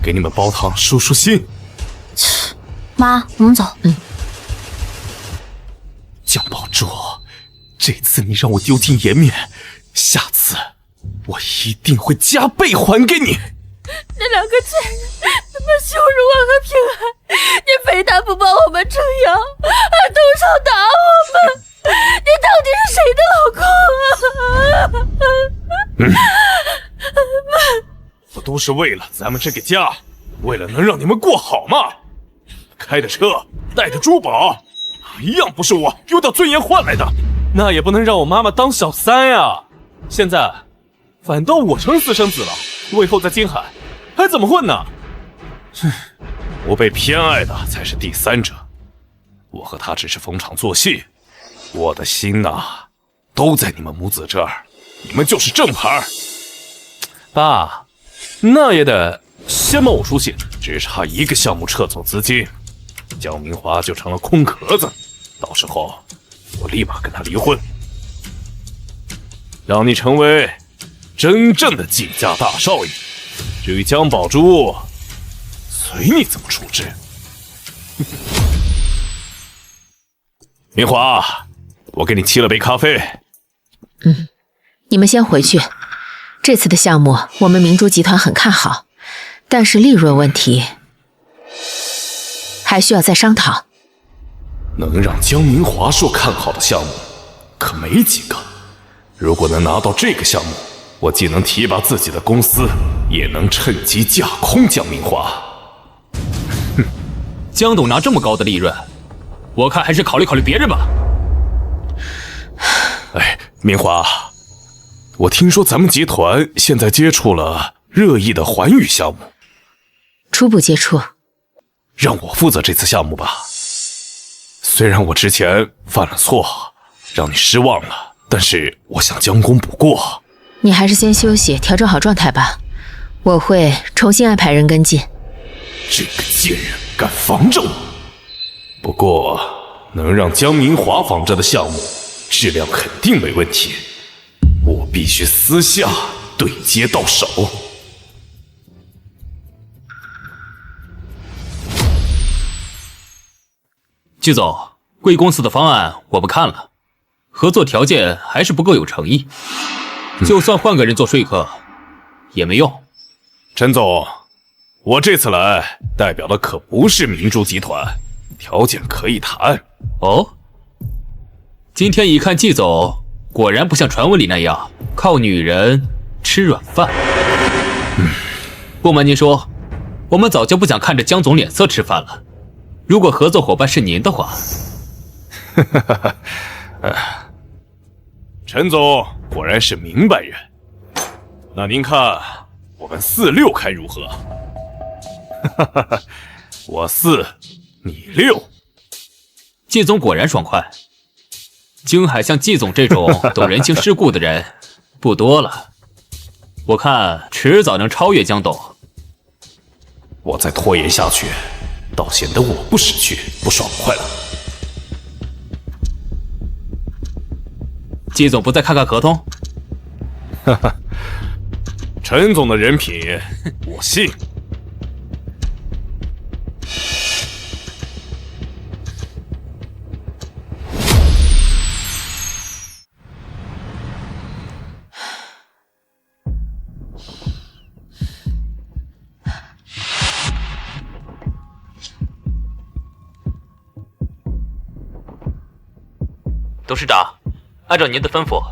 Speaker 2: 给你们煲汤舒舒心。
Speaker 1: 妈，我们走。
Speaker 2: 江宝珠，这次你让我丢尽颜面，下次我一定会加倍还给你。
Speaker 8: 那两个贱人，他们羞辱我和平安，你非但不帮我们撑腰，还动手打我们。你到底是谁的老公啊？
Speaker 2: 不都是为了咱们这个家，为了能让你们过好吗？开的车，带的珠宝，一样不是我丢掉尊严换来的。
Speaker 3: 那也不能让我妈妈当小三呀！现在反倒我成私生子了，我以后在金海还怎么混呢？
Speaker 2: 不被偏爱的才是第三者，我和他只是逢场作戏。我的心呐，都在你们母子这儿，你们就是正牌。
Speaker 3: 爸，那也得先帮我书信，
Speaker 2: 只差一个项目撤走资金，江明华就成了空壳子，到时候我立马跟他离婚，让你成为真正的季家大少爷。至于江宝珠，随你怎么处置。明华，我给你沏了杯咖啡。
Speaker 4: 你们先回去。这次的项目我们明珠集团很看好，但是利润问题还需要再商讨。
Speaker 2: 能让江明华说看好的项目可没几个，如果能拿到这个项目，我既能提拔自己的公司，也能趁机架空江明华。
Speaker 6: 江董拿这么高的利润，我看还是考虑考虑别人吧。
Speaker 2: 哎，明华，我听说咱们集团现在接触了热议的环宇项目，
Speaker 4: 初步接触，
Speaker 2: 让我负责这次项目吧。虽然我之前犯了错，让你失望了，但是我想将功补过。
Speaker 4: 你还是先休息，调整好状态吧。我会重新安排人跟进。
Speaker 2: 这个贱人敢防着我，不过能让江明华仿着的项目质量肯定没问题，我必须私下对接到手。
Speaker 6: 季总，贵公司的方案我们看了，合作条件还是不够有诚意，就算换个人做说客也没用。
Speaker 2: 陈总，我这次来代表的可不是明珠集团，条件可以谈。
Speaker 6: 哦，今天一看季总果然不像传闻里那样靠女人吃软饭。不瞒您说，我们早就不想看着江总脸色吃饭了。如果合作伙伴是您的话，
Speaker 2: 陈总果然是明白人。那您看我们4-6开如何？我4，你6。
Speaker 6: 季总果然爽快。京海像季总这种懂人情世故的人不多了，我看迟早能超越江董。
Speaker 2: 我再拖延下去，倒显得我不识趣、不爽快了。
Speaker 6: 季总不再看看合同？
Speaker 2: 陈总的人品，我信。
Speaker 6: 董事长，按照您的吩咐，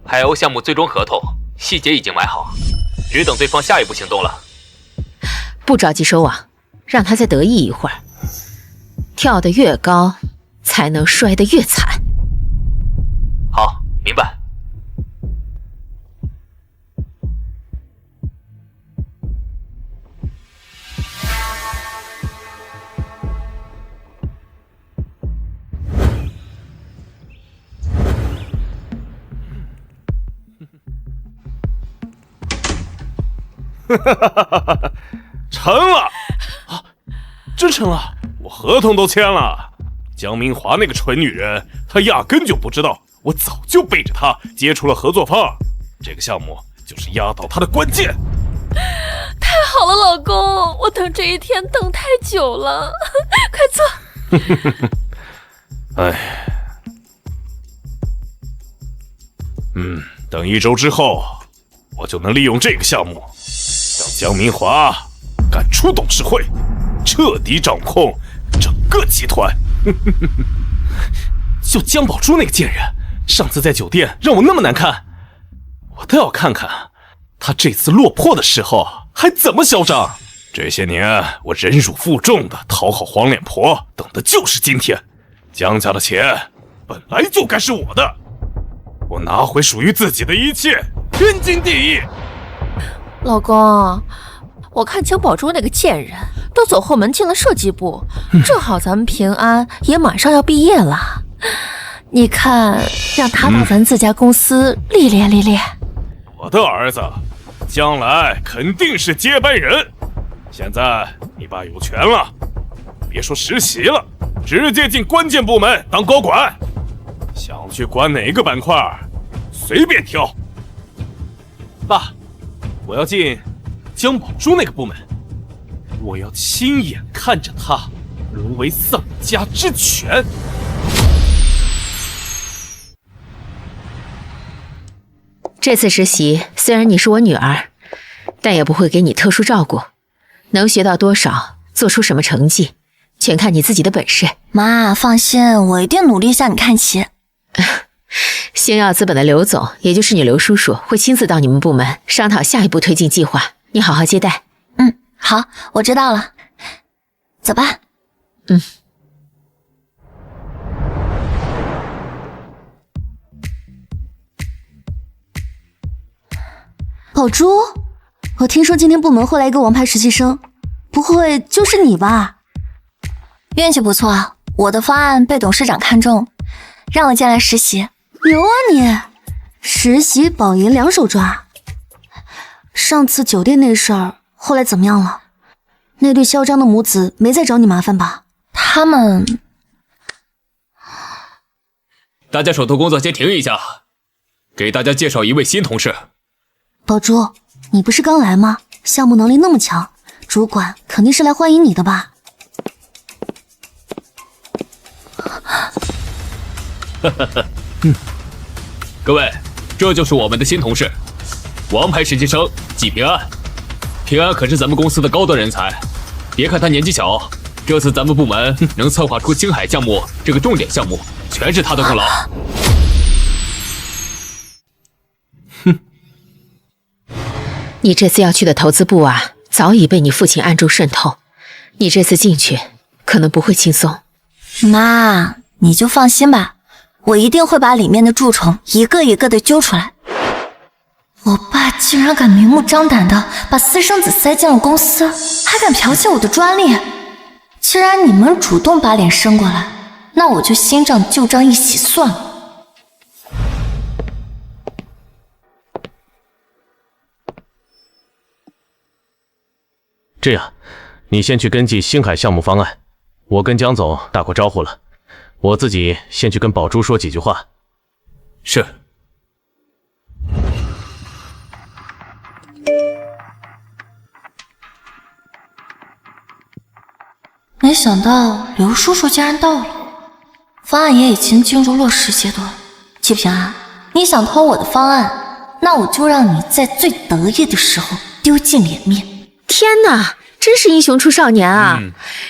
Speaker 6: 海鸥项目最终合同细节已经买好，只等对方下一步行动了。
Speaker 4: 不着急收网，让他再得意一会儿。跳得越高，才能摔得越惨。
Speaker 6: 好，明白。
Speaker 2: 成了啊！真成了，我合同都签了。江明华那个蠢女人，她压根就不知道我早就背着她接触了合作方，这个项目就是压倒她的关键。
Speaker 8: 太好了，老公，我等这一天等太久了，快坐。
Speaker 2: 哎，等1周之后，我就能利用这个项目，让江明华赶出董事会，彻底掌控整个集团。就江宝珠那个贱人，上次在酒店让我那么难看，我倒要看看他这次落魄的时候还怎么嚣张。这些年我忍辱负重的讨好黄脸婆，等的就是今天。江家的钱本来就该是我的，我拿回属于自己的一切，天经地义。
Speaker 8: 老公，我看江宝珠那个贱人都走后门进了设计部，正好咱们平安也马上要毕业了，你看让他到咱自家公司历练历练。
Speaker 2: 我的儿子将来肯定是接班人，现在你爸有权了，别说实习了，直接进关键部门当高管，想去管哪个板块随便挑。爸，我要进江宝珠那个部门，我要亲眼看着他沦为丧家之犬。
Speaker 4: 这次实习虽然你是我女儿，但也不会给你特殊照顾，能学到多少，做出什么成绩，全看你自己的本事。
Speaker 1: 妈，放心，我一定努力向你看齐。
Speaker 4: 星耀资本的刘总，也就是你刘叔叔，会亲自到你们部门商讨下一步推进计划，你好好接待。
Speaker 1: 好，我知道了。走吧。
Speaker 5: 宝珠，我听说今天部门会来一个王牌实习生，不会就是你吧？
Speaker 1: 运气不错，我的方案被董事长看中，让我进来实习。
Speaker 5: 牛啊你！实习保研两手抓。上次酒店那事儿后来怎么样了？那对嚣张的母子没再找你麻烦吧？
Speaker 1: 他们……
Speaker 6: 大家手头工作先停一下，给大家介绍一位新同事。
Speaker 5: 宝珠，你不是刚来吗？项目能力那么强，主管肯定是来欢迎你的吧？
Speaker 6: 各位，这就是我们的新同事，王牌实习生季平安。平安可是咱们公司的高端人才，别看他年纪小，这次咱们部门能策划出星海项目这个重点项目，全是他的功劳。
Speaker 4: 你这次要去的投资部啊，早已被你父亲暗中渗透，你这次进去可能不会轻松。
Speaker 1: 妈，你就放心吧，我一定会把里面的蛀虫一个一个的揪出来。我爸竟然敢明目张胆的把私生子塞进了公司，还敢剽窃我的专利。既然你们主动把脸伸过来，那我就新账旧账一起算了。
Speaker 9: 这样，你先去跟进星海项目方案，我跟江总打过招呼了，我自己先去跟宝珠说几句话。
Speaker 6: 是。
Speaker 1: 没想到刘叔叔竟然到了，方案也已经进入落实阶段。季平安，你想偷我的方案，那我就让你在最得意的时候丢尽脸面。
Speaker 4: 天哪，真是英雄出少年啊！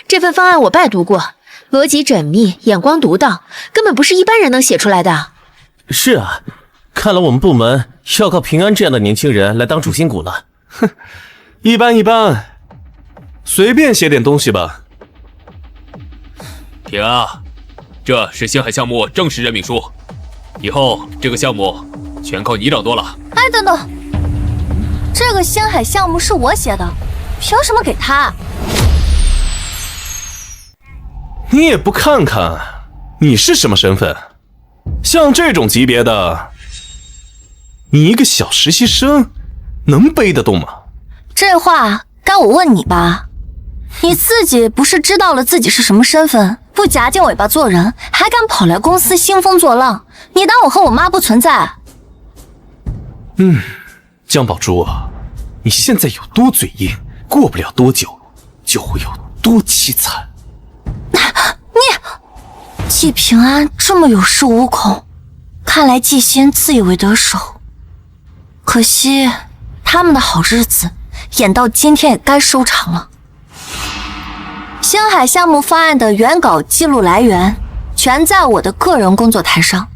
Speaker 4: 这份方案我拜读过，逻辑缜密，眼光独到，根本不是一般人能写出来的。
Speaker 9: 是啊，看来我们部门要靠平安这样的年轻人来当主心骨了。
Speaker 3: 哼，一般一般，随便写点东西吧。
Speaker 6: 平安，这是星海项目正式任命书，以后这个项目全靠你掌舵了。
Speaker 1: 哎，等等，这个星海项目是我写的，凭什么给他？
Speaker 3: 你也不看看你是什么身份？像这种级别的，你一个小实习生能背得动吗？
Speaker 1: 这话该我问你吧？你自己不是知道了自己是什么身份，不夹紧尾巴做人，还敢跑来公司兴风作浪？你当我和我妈不存在？
Speaker 3: 江宝珠，你现在有多嘴硬，过不了多久就会有多凄惨。
Speaker 1: 季平安这么有恃无恐，看来季仙自以为得手。可惜他们的好日子演到今天也该收场了。星海项目方案的原稿记录来源全在我的个人工作台上，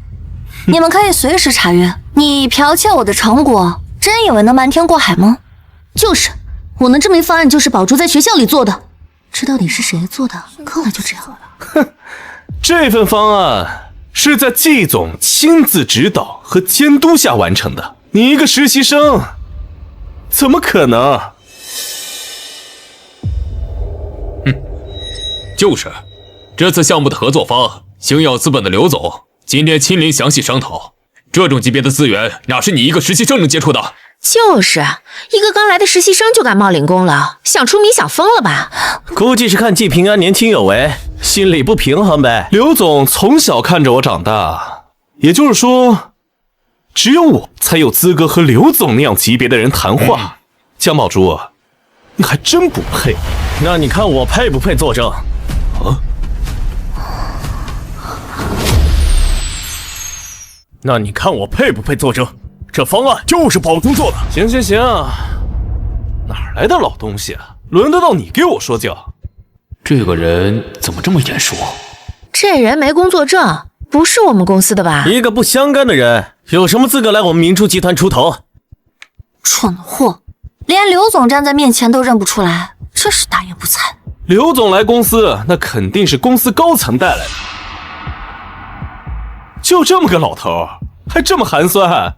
Speaker 1: 你们可以随时查阅。你剽窃我的成果，真以为能瞒天过海吗？
Speaker 5: 就是，我能证明方案就是宝珠在学校里做的。这到底是谁做的？看来就这样了。
Speaker 3: 哼，这份方案是在季总亲自指导和监督下完成的，你一个实习生，怎么可能？
Speaker 6: 就是，这次项目的合作方星耀资本的刘总今天亲临详细商讨，这种级别的资源哪是你一个实习生能接触的？
Speaker 4: 就是一个刚来的实习生就敢冒领功劳，想出名想疯了吧？
Speaker 9: 估计是看季平安年轻有为，心里不平衡呗。
Speaker 3: 刘总从小看着我长大，也就是说，只有我才有资格和刘总那样级别的人谈话。江宝珠，你还真不配。
Speaker 9: 那你看我配不配作证？那你看我配不配作证？这方案就是宝珠做的。
Speaker 3: 行，哪来的老东西啊？轮得到你给我说教？
Speaker 6: 这个人怎么这么眼熟？
Speaker 4: 这人没工作证，不是我们公司的吧？
Speaker 9: 一个不相干的人，有什么资格来我们明珠集团出头？
Speaker 1: 蠢货，连刘总站在面前都认不出来，真是大言不惭。
Speaker 3: 刘总来公司，那肯定是公司高层带来的。就这么个老头，还这么寒酸。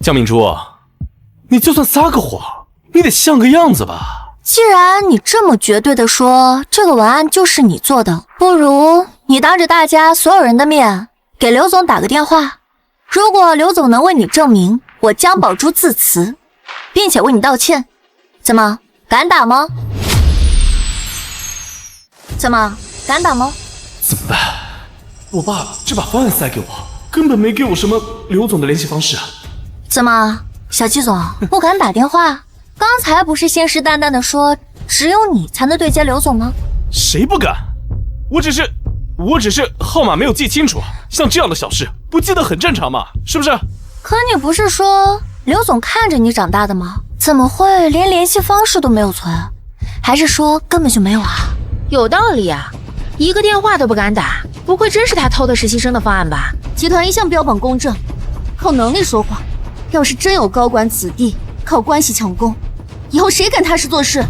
Speaker 3: 江明珠，你就算撒个谎，你得像个样子吧。
Speaker 1: 既然你这么绝对的说这个文案就是你做的，不如你当着大家所有人的面给刘总打个电话。如果刘总能为你证明我江宝珠自辞，并且为你道歉，怎么敢打吗？怎么敢打吗？
Speaker 3: 怎么办？我爸这把方案塞给我，根本没给我什么刘总的联系方式啊。
Speaker 1: 怎么，小季总不敢打电话？刚才不是信誓旦旦的说只有你才能对接刘总吗？
Speaker 3: 谁不敢？我只是号码没有记清楚，像这样的小事不记得很正常嘛，是不是？
Speaker 1: 可你不是说刘总看着你长大的吗？怎么会连联系方式都没有存？还是说根本就没有啊？
Speaker 4: 有道理啊，一个电话都不敢打，不会真是他偷的实习生的方案吧？
Speaker 5: 集团一向标榜公正，靠能力说话。要是真有高管子弟靠关系抢功，以后谁敢踏实做事？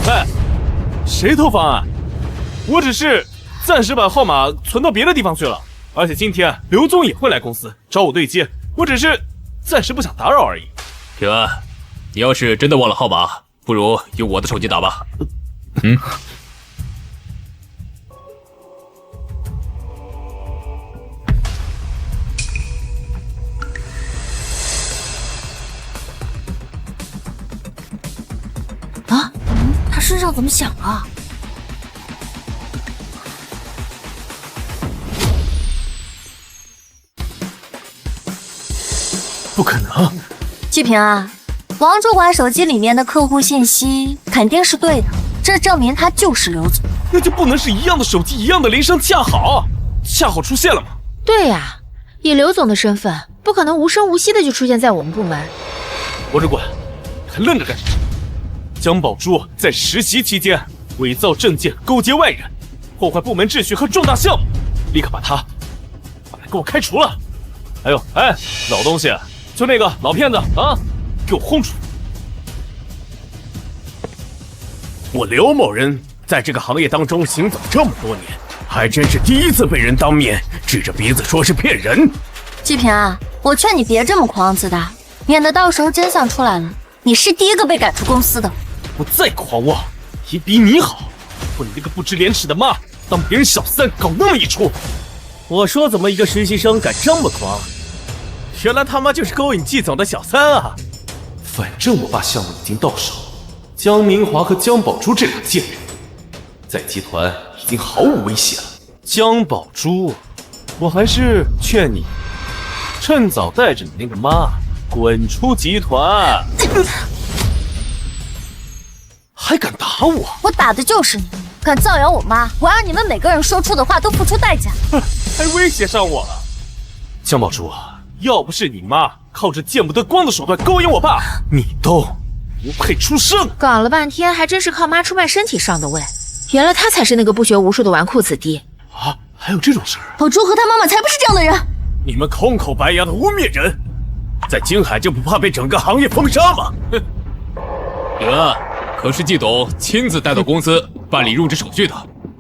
Speaker 3: 哎，谁偷方案？我只是暂时把号码存到别的地方去了，而且今天刘总也会来公司找我对接，我只是暂时不想打扰而已。
Speaker 6: 平安，你要是真的忘了号码，不如用我的手机打吧。
Speaker 1: 他身上怎么响了？
Speaker 3: 不可能！
Speaker 1: 季平安，王主管手机里面的客户信息肯定是对的，这证明他就是刘总。
Speaker 3: 那就不能是一样的手机，一样的铃声，恰好出现了吗？
Speaker 4: 对呀，以刘总的身份，不可能无声无息的就出现在我们部门。
Speaker 3: 王主管，还愣着干什么？江宝珠在实习期间伪造证件，勾结外人，破坏部门秩序和重大项目，立刻把他给我开除了。还有，哎，老东西，就那个老骗子啊，给我轰出去！
Speaker 9: 我刘某人在这个行业当中行走这么多年，还真是第一次被人当面指着鼻子说是骗人。
Speaker 1: 季平啊，我劝你别这么狂自大，免得到时候真相出来了，你是第一个被赶出公司的。
Speaker 3: 我再狂妄，也比你好。我你这个不知廉耻的妈，当别人小三，搞那么一出。
Speaker 9: 我说怎么一个实习生敢这么狂？原来他妈就是勾引季总的小三啊！
Speaker 3: 反正我爸项目已经到手，江明华和江宝珠这俩贱人，在集团已经毫无威胁了。江宝珠，我还是劝你趁早带着你那个妈滚出集团。还敢打我？
Speaker 1: 我打的就是你！敢造谣我妈，我让你们每个人说出的话都付出代价。
Speaker 3: 还威胁上我了。江宝珠，要不是你妈靠着见不得光的手段勾引我爸，你都不配出生。
Speaker 4: 搞了半天，还真是靠妈出卖身体上的位。原来他才是那个不学无术的纨绔子弟
Speaker 3: 啊！还有这种事儿？
Speaker 5: 宝珠和他妈妈才不是这样的人。
Speaker 9: 你们空口白牙的污蔑人，在京海就不怕被整个行业封杀吗？
Speaker 6: 哼！哥，可是季董亲自带到公司办理入职手续的，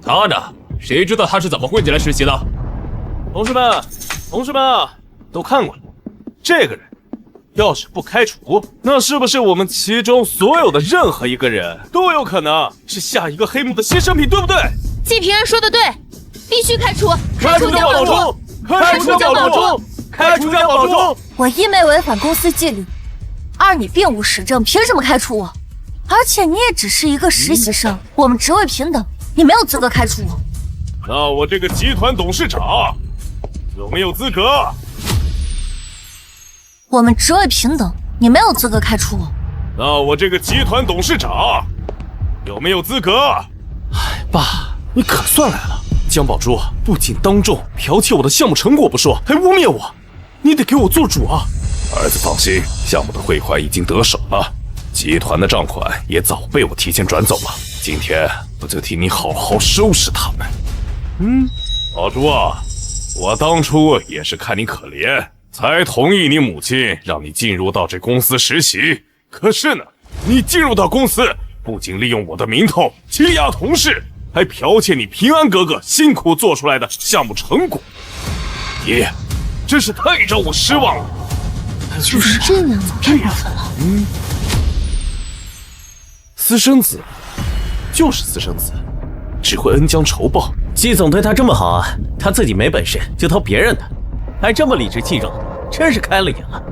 Speaker 6: 他呢，谁知道他是怎么混进来实习的？
Speaker 3: 同事们，都看过了，这个人要是不开除，那是不是我们其中所有的任何一个人都有可能是下一个黑幕的牺牲品，对不对？
Speaker 4: 季平安说的对，必须开除！
Speaker 3: 开除江宝珠！开除江宝珠！开除江宝珠！
Speaker 1: 我一没违反公司纪律，二你并无实证，凭什么开除我？而且你也只是一个实习生，我们职位平等，你没有资格开除我。
Speaker 2: 那我这个集团董事长有没有资格？
Speaker 1: 我们职位平等，你没有资格开除我。
Speaker 2: 那我这个集团董事长有没有资格？
Speaker 3: 哎，爸，你可算来了。江宝珠不仅当众剽窃我的项目成果不说，还污蔑我，你得给我做主啊！
Speaker 2: 儿子放心，项目的汇款已经得手了，集团的账款也早被我提前转走了。今天我就替你好好收拾他们。宝珠啊，我当初也是看你可怜，才同意你母亲让你进入到这公司实习。可是呢，你进入到公司，不仅利用我的名头欺压同事，还剽窃你平安哥哥辛苦做出来的项目成果。爹，真是太让我失望了。
Speaker 5: 就是这样，太过分了。
Speaker 3: 私生子就是私生子，只会恩将仇报。
Speaker 9: 季总对他这么好啊，他自己没本事就偷别人的，还这么理直气壮，真是开了眼了。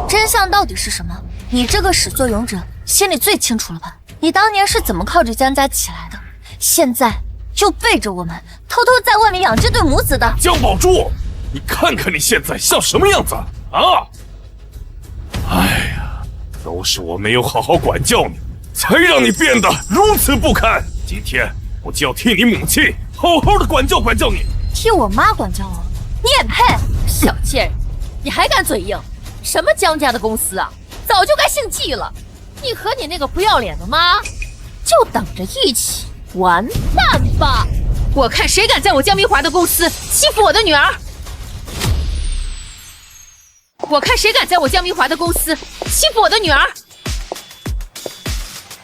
Speaker 1: 真相到底是什么？你这个始作俑者心里最清楚了吧？你当年是怎么靠着江家起来的，现在就背着我们偷偷在外面养这对母子的。
Speaker 2: 江宝珠，你看看你现在像什么样子啊！哎呀，都是我没有好好管教你，才让你变得如此不堪。今天我就要替你母亲好好的管教管教你。
Speaker 1: 替我妈管教我？你也配？
Speaker 8: 小贱人，你还敢嘴硬？什么江家的公司啊，早就该姓季了。你和你那个不要脸的妈，就等着一起完蛋吧！
Speaker 4: 我看谁敢在我江明华的公司欺负我的女儿！我看谁敢在我江明华的公司欺负我的女儿！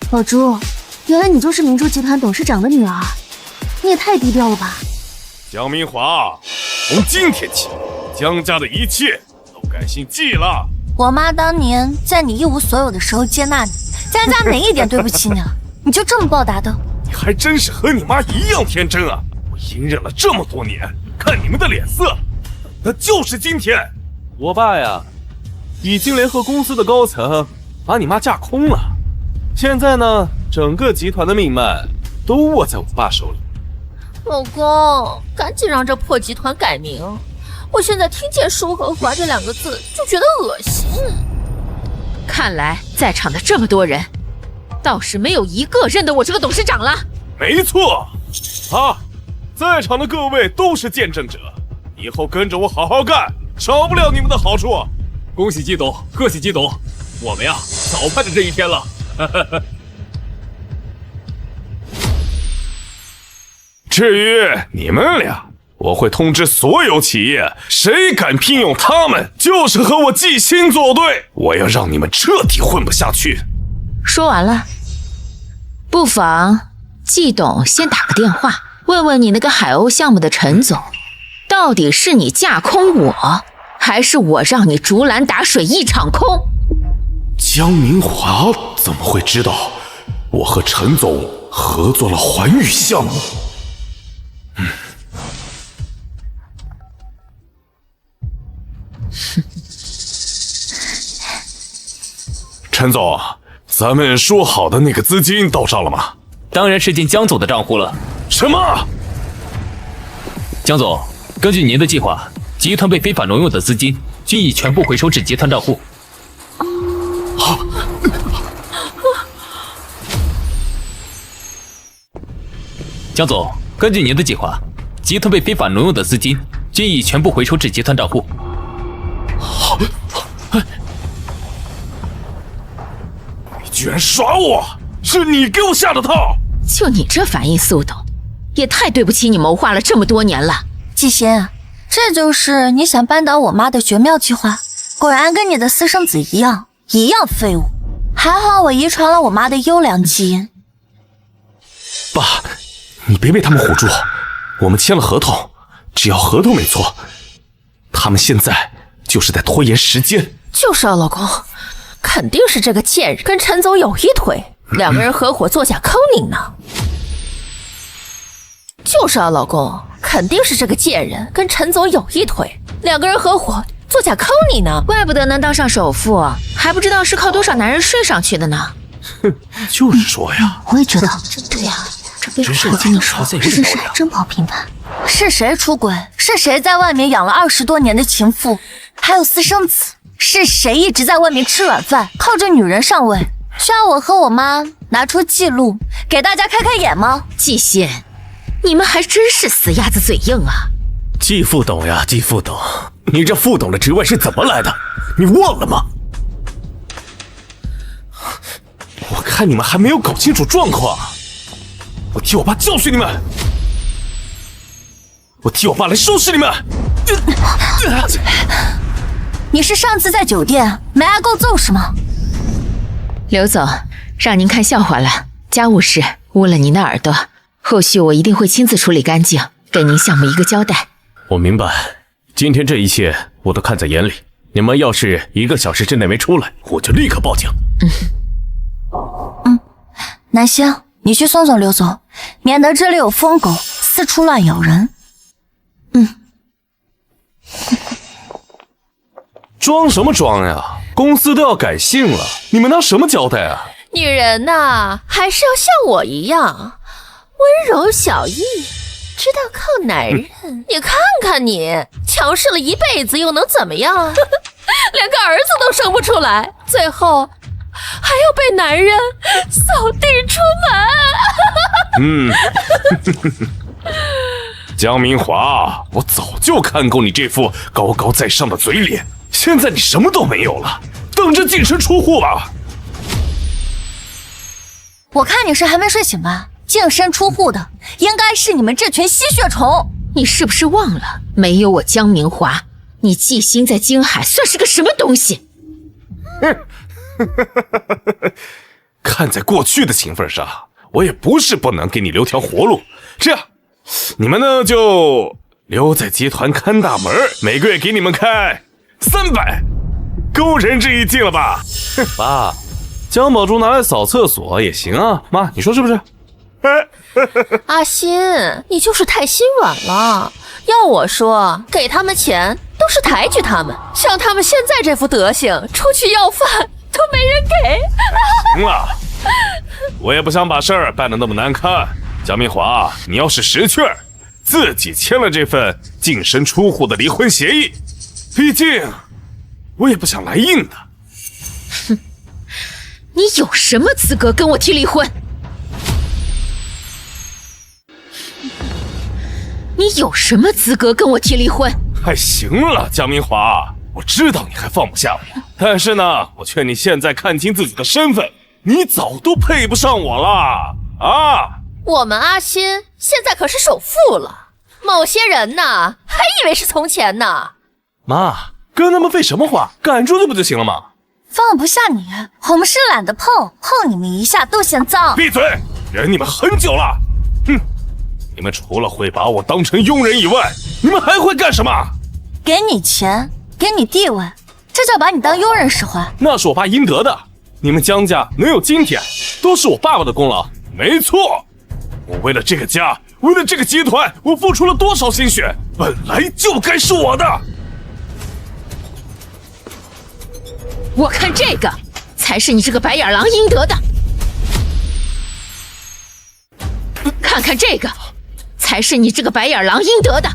Speaker 5: 宝珠，原来你就是明珠集团董事长的女儿，你也太低调了吧！
Speaker 2: 江明华，从今天起，江家的一切都改姓季了。
Speaker 1: 我妈当年在你一无所有的时候接纳你，江家哪一点对不起你了？你就这么报答的？
Speaker 2: 你还真是和你妈一样天真啊！我隐忍了这么多年，看你们的脸色，那就是今天。
Speaker 3: 我爸呀，已经联合公司的高层把你妈架空了。现在呢，整个集团的命脉都握在我爸手里。
Speaker 8: 老公，赶紧让这破集团改名！我现在听见舒和华这两个字就觉得恶心。
Speaker 4: 看来在场的这么多人，倒是没有一个认得我这个董事长了。
Speaker 2: 没错，在场的各位都是见证者，以后跟着我好好干，少不了你们的好处。
Speaker 6: 恭喜季董，贺喜季董，我们呀早盼着这一天了。
Speaker 2: 至于你们俩，我会通知所有企业，谁敢聘用他们，就是和我季星作对。我要让你们彻底混不下去。
Speaker 4: 说完了，不妨季董先打个电话，问问你那个海鸥项目的陈总，到底是你架空我，还是我让你竹篮打水一场空？
Speaker 2: 江明华怎么会知道我和陈总合作了环宇项目？陈总，咱们说好的那个资金到账了吗？
Speaker 6: 当然是进江总的账户了。
Speaker 2: 什么？
Speaker 6: 江总，根据您的计划，集团被非法挪用的资金均已全部回收至集团账户。江总，根据您的计划，集团被非法挪用的资金均已全部回收至集团账户。
Speaker 2: 你居然耍我！是你给我下的套！
Speaker 4: 就你这反应速度，也太对不起你谋划了这么多年了。
Speaker 1: 季星，这就是你想扳倒我妈的绝妙计划，果然跟你的私生子一样废物。还好我遗传了我妈的优良基因。
Speaker 2: 爸，你别被他们唬住，我们签了合同，只要合同没错，他们现在就是在拖延时间。
Speaker 8: 就是啊，老公，肯定是这个贱人跟陈总有一腿，两个人合伙作假坑你呢。就是啊，老公，肯定是这个贱人跟陈总有一腿，两个人合伙作假坑你呢。
Speaker 4: 怪不得能当上首富，还不知道是靠多少男人睡上去的呢。
Speaker 2: 就是说呀，
Speaker 5: 我也知道。
Speaker 1: 对呀，
Speaker 5: 这背后我跟你说，这件事真不好评判。
Speaker 1: 是谁出轨？是谁在外面养了20多年的情妇，还有私生子？是谁一直在外面吃软饭，靠着女人上位？需要我和我妈拿出记录给大家开开眼吗？
Speaker 4: 季欣，你们还真是死鸭子嘴硬啊！
Speaker 9: 季副董呀，季副董，你这副董的职位是怎么来的？你忘了吗？
Speaker 2: 我看你们还没有搞清楚状况，我替我爸教训你们，我替我爸来收拾你们。
Speaker 1: 你是上次在酒店没挨够揍是吗？
Speaker 4: 刘总，让您看笑话了，家务事污了您的耳朵，后续我一定会亲自处理干净，给您项目一个交代。
Speaker 9: 我明白，今天这一切我都看在眼里。你们要是1个小时之内没出来，我就立刻报警。
Speaker 1: 南星，你去送送刘总，免得这里有疯狗四处乱咬人。
Speaker 2: 装什么装呀？公司都要改姓了，你们拿什么交代啊？
Speaker 8: 女人呐，还是要像我一样温柔小意，知道靠男人。你看看你，强势了一辈子又能怎么样啊？连个儿子都生不出来，最后还要被男人扫地出门。
Speaker 2: 江明华，我早就看够你这副高高在上的嘴脸，现在你什么都没有了，等着净身出户吧。
Speaker 1: 我看你是还没睡醒吧？净身出户的应该是你们这群吸血虫。
Speaker 4: 你是不是忘了，没有我江明华，你季星在京海算是个什么东西？
Speaker 2: 看在过去的情分上，我也不是不能给你留条活路。这样，你们呢就留在集团看大门，每个月给你们开300，够仁至义尽了吧？
Speaker 3: 爸，江宝珠拿来扫厕所也行啊，妈，你说是不是？
Speaker 8: 阿欣，你就是太心软了。要我说，给他们钱都是抬举他们，像他们现在这副德行，出去要饭都没人给。
Speaker 2: 行了，我也不想把事儿办得那么难看。江明华，你要是识趣儿，自己签了这份净身出户的离婚协议，毕竟我也不想来硬的。
Speaker 4: 哼，你有什么资格跟我提离婚？你有什么资格跟我提离婚？
Speaker 2: 还行了，江明华，我知道你还放不下我，但是呢，我劝你现在看清自己的身份，你早都配不上我了啊！
Speaker 8: 我们阿欣现在可是首富了，某些人呢还以为是从前呢。
Speaker 3: 妈，跟他们废什么话？赶出去不就行了吗？
Speaker 1: 放不下你，我们是懒得碰，碰你们一下都嫌脏。
Speaker 2: 闭嘴！忍你们很久了。哼，你们除了会把我当成佣人以外，你们还会干什么？
Speaker 1: 给你钱，给你地位，这叫把你当佣人使唤。
Speaker 3: 那是我爸应得的。你们江家能有今天，都是我爸爸的功劳。
Speaker 2: 没错，我为了这个家，为了这个集团，我付出了多少心血，本来就该是我的。
Speaker 4: 我看这个才是你这个白眼狼应得的。看看这个，才是你这个白眼狼应得的。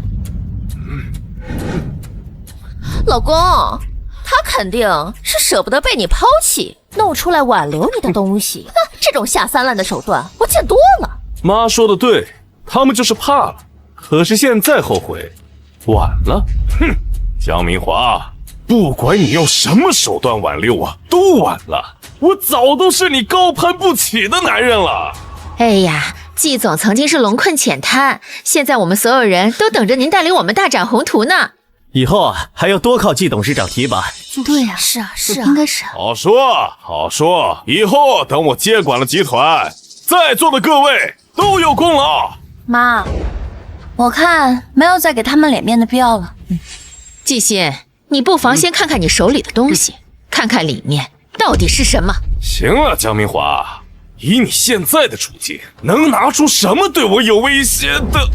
Speaker 8: 老公，他肯定是舍不得被你抛弃，弄出来挽留你的东西。这种下三滥的手段，我见多了。
Speaker 3: 妈说的对，他们就是怕了。可是现在后悔，晚了。
Speaker 2: 哼，江明华，不管你用什么手段挽留我，都晚了。我早都是你高攀不起的男人了。
Speaker 4: 哎呀，季总曾经是龙困浅滩，现在我们所有人都等着您带领我们大展宏图呢。
Speaker 9: 以后啊，还要多靠季董事长提拔。
Speaker 5: 对呀，
Speaker 1: 是啊，是啊，
Speaker 5: 应该是。
Speaker 2: 好说好说，以后等我接管了集团，在座的各位都有功劳。
Speaker 1: 妈，我看没有再给他们脸面的必要了。
Speaker 4: 季欣，你不妨先看看你手里的东西，看看里面到底是什么。
Speaker 2: 行了，江明华，以你现在的处境，能拿出什么对我有威胁的？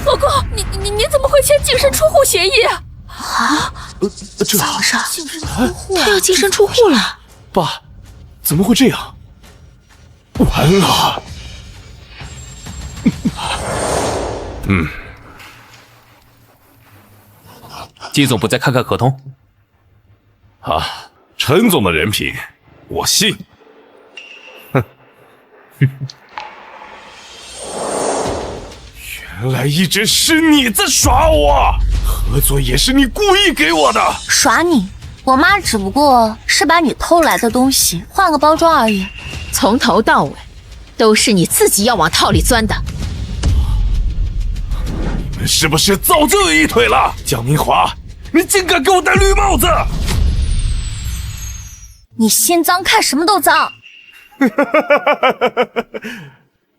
Speaker 8: 老公，你怎么会签净身出户协议啊？
Speaker 3: 这
Speaker 5: 咋回事？
Speaker 4: 他要净身出户了。
Speaker 3: 爸，怎么会这样？
Speaker 2: 完了。
Speaker 6: 季总不再看看合同？
Speaker 2: 啊，陈总的人品，我信。原来一直是你在耍我，合作也是你故意给我的。
Speaker 1: 耍你？我妈只不过是把你偷来的东西换个包装而已。
Speaker 4: 从头到尾，都是你自己要往套里钻的。
Speaker 2: 你们是不是早就有一腿了？江明华，你竟敢给我戴绿帽子！
Speaker 1: 你心脏看什么都脏。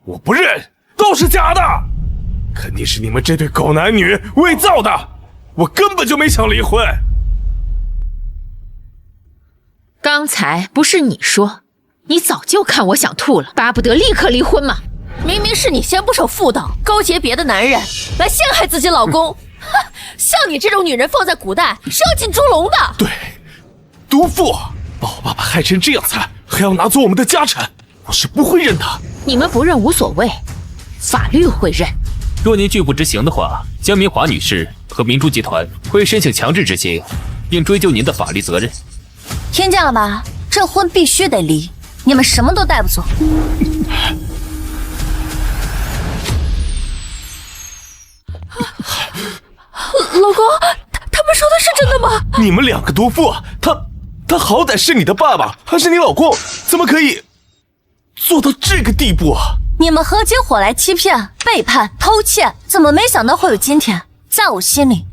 Speaker 2: 我不认，都是假的，肯定是你们这对狗男女伪造的。我根本就没想离婚。
Speaker 4: 刚才不是你说，你早就看我想吐了，巴不得立刻离婚吗？
Speaker 8: 明明是你先不守妇道，勾结别的男人来陷害自己老公。哼，像你这种女人放在古代是要进猪笼的。
Speaker 2: 对，毒妇把我爸爸害成这样惨，还要拿走我们的家产，我是不会认的。
Speaker 4: 你们不认无所谓，法律会认。
Speaker 6: 若您拒不执行的话，江明华女士和明珠集团会申请强制执行，并追究您的法律责任。
Speaker 1: 听见了吧？这婚必须得离，你们什么都带不走。
Speaker 8: 老公，他们说的是真的吗？
Speaker 3: 你们两个毒妇，他好歹是你的爸爸，还是你老公，怎么可以做到这个地步啊？
Speaker 1: 你们合起伙来欺骗、背叛、偷窃，怎么没想到会有今天？在我心里，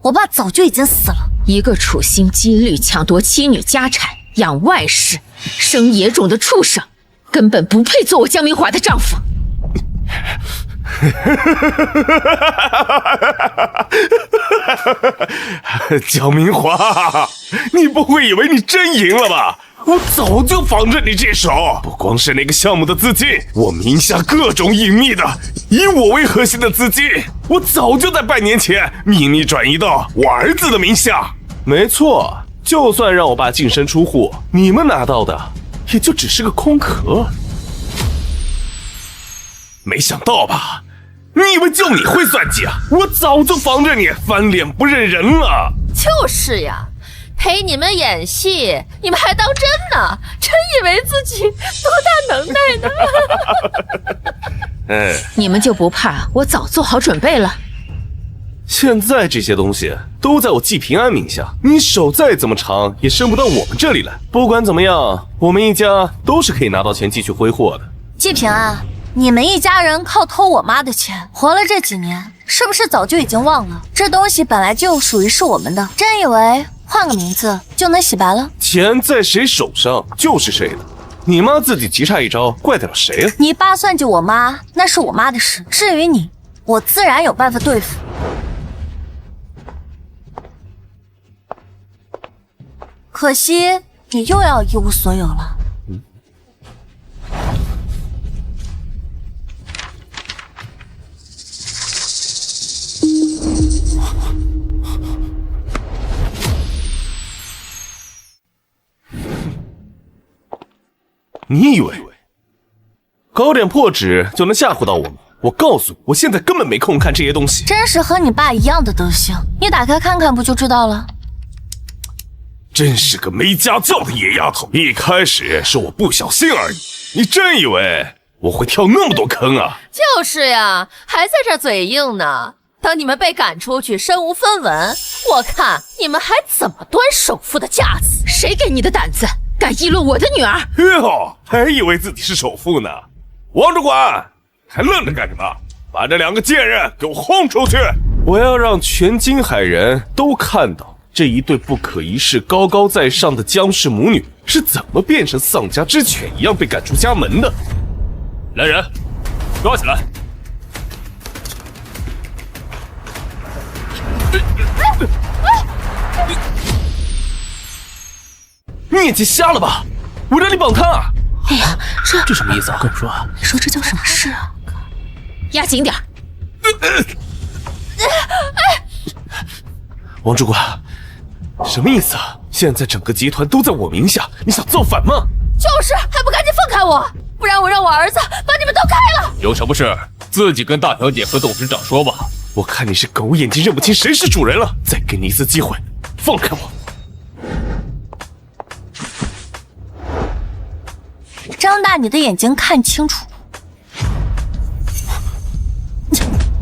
Speaker 1: 我爸早就已经死了。
Speaker 4: 一个处心积虑抢夺妻女家产、养外室、生野种的畜生，根本不配做我江明华的丈夫。
Speaker 2: 江明华，你不会以为你真赢了吧？我早就防着你这手，不光是那个项目的资金，我名下各种隐秘的以我为核心的资金，我早就在半年前秘密转移到我儿子的名下。
Speaker 3: 没错，就算让我爸净身出户，你们拿到的也就只是个空壳。
Speaker 2: 没想到吧？你以为就你会算计啊？我早就防着你翻脸不认人了。
Speaker 8: 就是呀，陪你们演戏，你们还当真呢？真以为自己多大能耐呢？
Speaker 4: 你们就不怕我早做好准备了？
Speaker 3: 现在这些东西都在我季平安名下，你手再怎么长也伸不到我们这里来。不管怎么样，我们一家都是可以拿到钱继续挥霍的。
Speaker 1: 季平安，你们一家人靠偷我妈的钱活了这几年，是不是早就已经忘了这东西本来就属于是我们的？真以为换个名字就能洗白了？
Speaker 3: 钱在谁手上就是谁的，你妈自己急差一招，怪得了谁啊？
Speaker 1: 你爸算计我妈，那是我妈的事，至于你，我自然有办法对付。可惜你又要一无所有了。
Speaker 3: 你以为搞点破纸就能吓唬到我吗？我告诉你，我现在根本没空看这些东西。
Speaker 1: 真是和你爸一样的德行，你打开看看不就知道了？
Speaker 2: 真是个没家教的野丫头！一开始是我不小心而已，你真以为我会跳那么多坑啊？
Speaker 8: 就是呀，还在这嘴硬呢。等你们被赶出去，身无分文，我看你们还怎么端首富的架子？
Speaker 4: 谁给你的胆子，敢议论我的女儿？
Speaker 2: 哟，还以为自己是首富呢！王主管，还愣着干什么？把这两个贱人给我轰出去！
Speaker 3: 我要让全金海人都看到这一对不可一世、高高在上的江氏母女是怎么变成丧家之犬一样被赶出家门的。
Speaker 6: 来人，抓起来！
Speaker 3: 你眼睛瞎了吧？我让你绑他！
Speaker 5: 哎呀，
Speaker 9: 这什么意思啊？跟我说，
Speaker 5: 你说这叫什么事啊？
Speaker 4: 压紧点！
Speaker 3: 王主管，什么意思啊？现在整个集团都在我名下，你想造反吗？
Speaker 8: 就是，还不赶紧放开我，不然我让我儿子把你们都开了！
Speaker 6: 有什么事自己跟大小姐和董事长说吧。
Speaker 3: 我看你是狗眼睛认不清谁是主人了，再给你一次机会，放开我！
Speaker 1: 张大你的眼睛看清楚！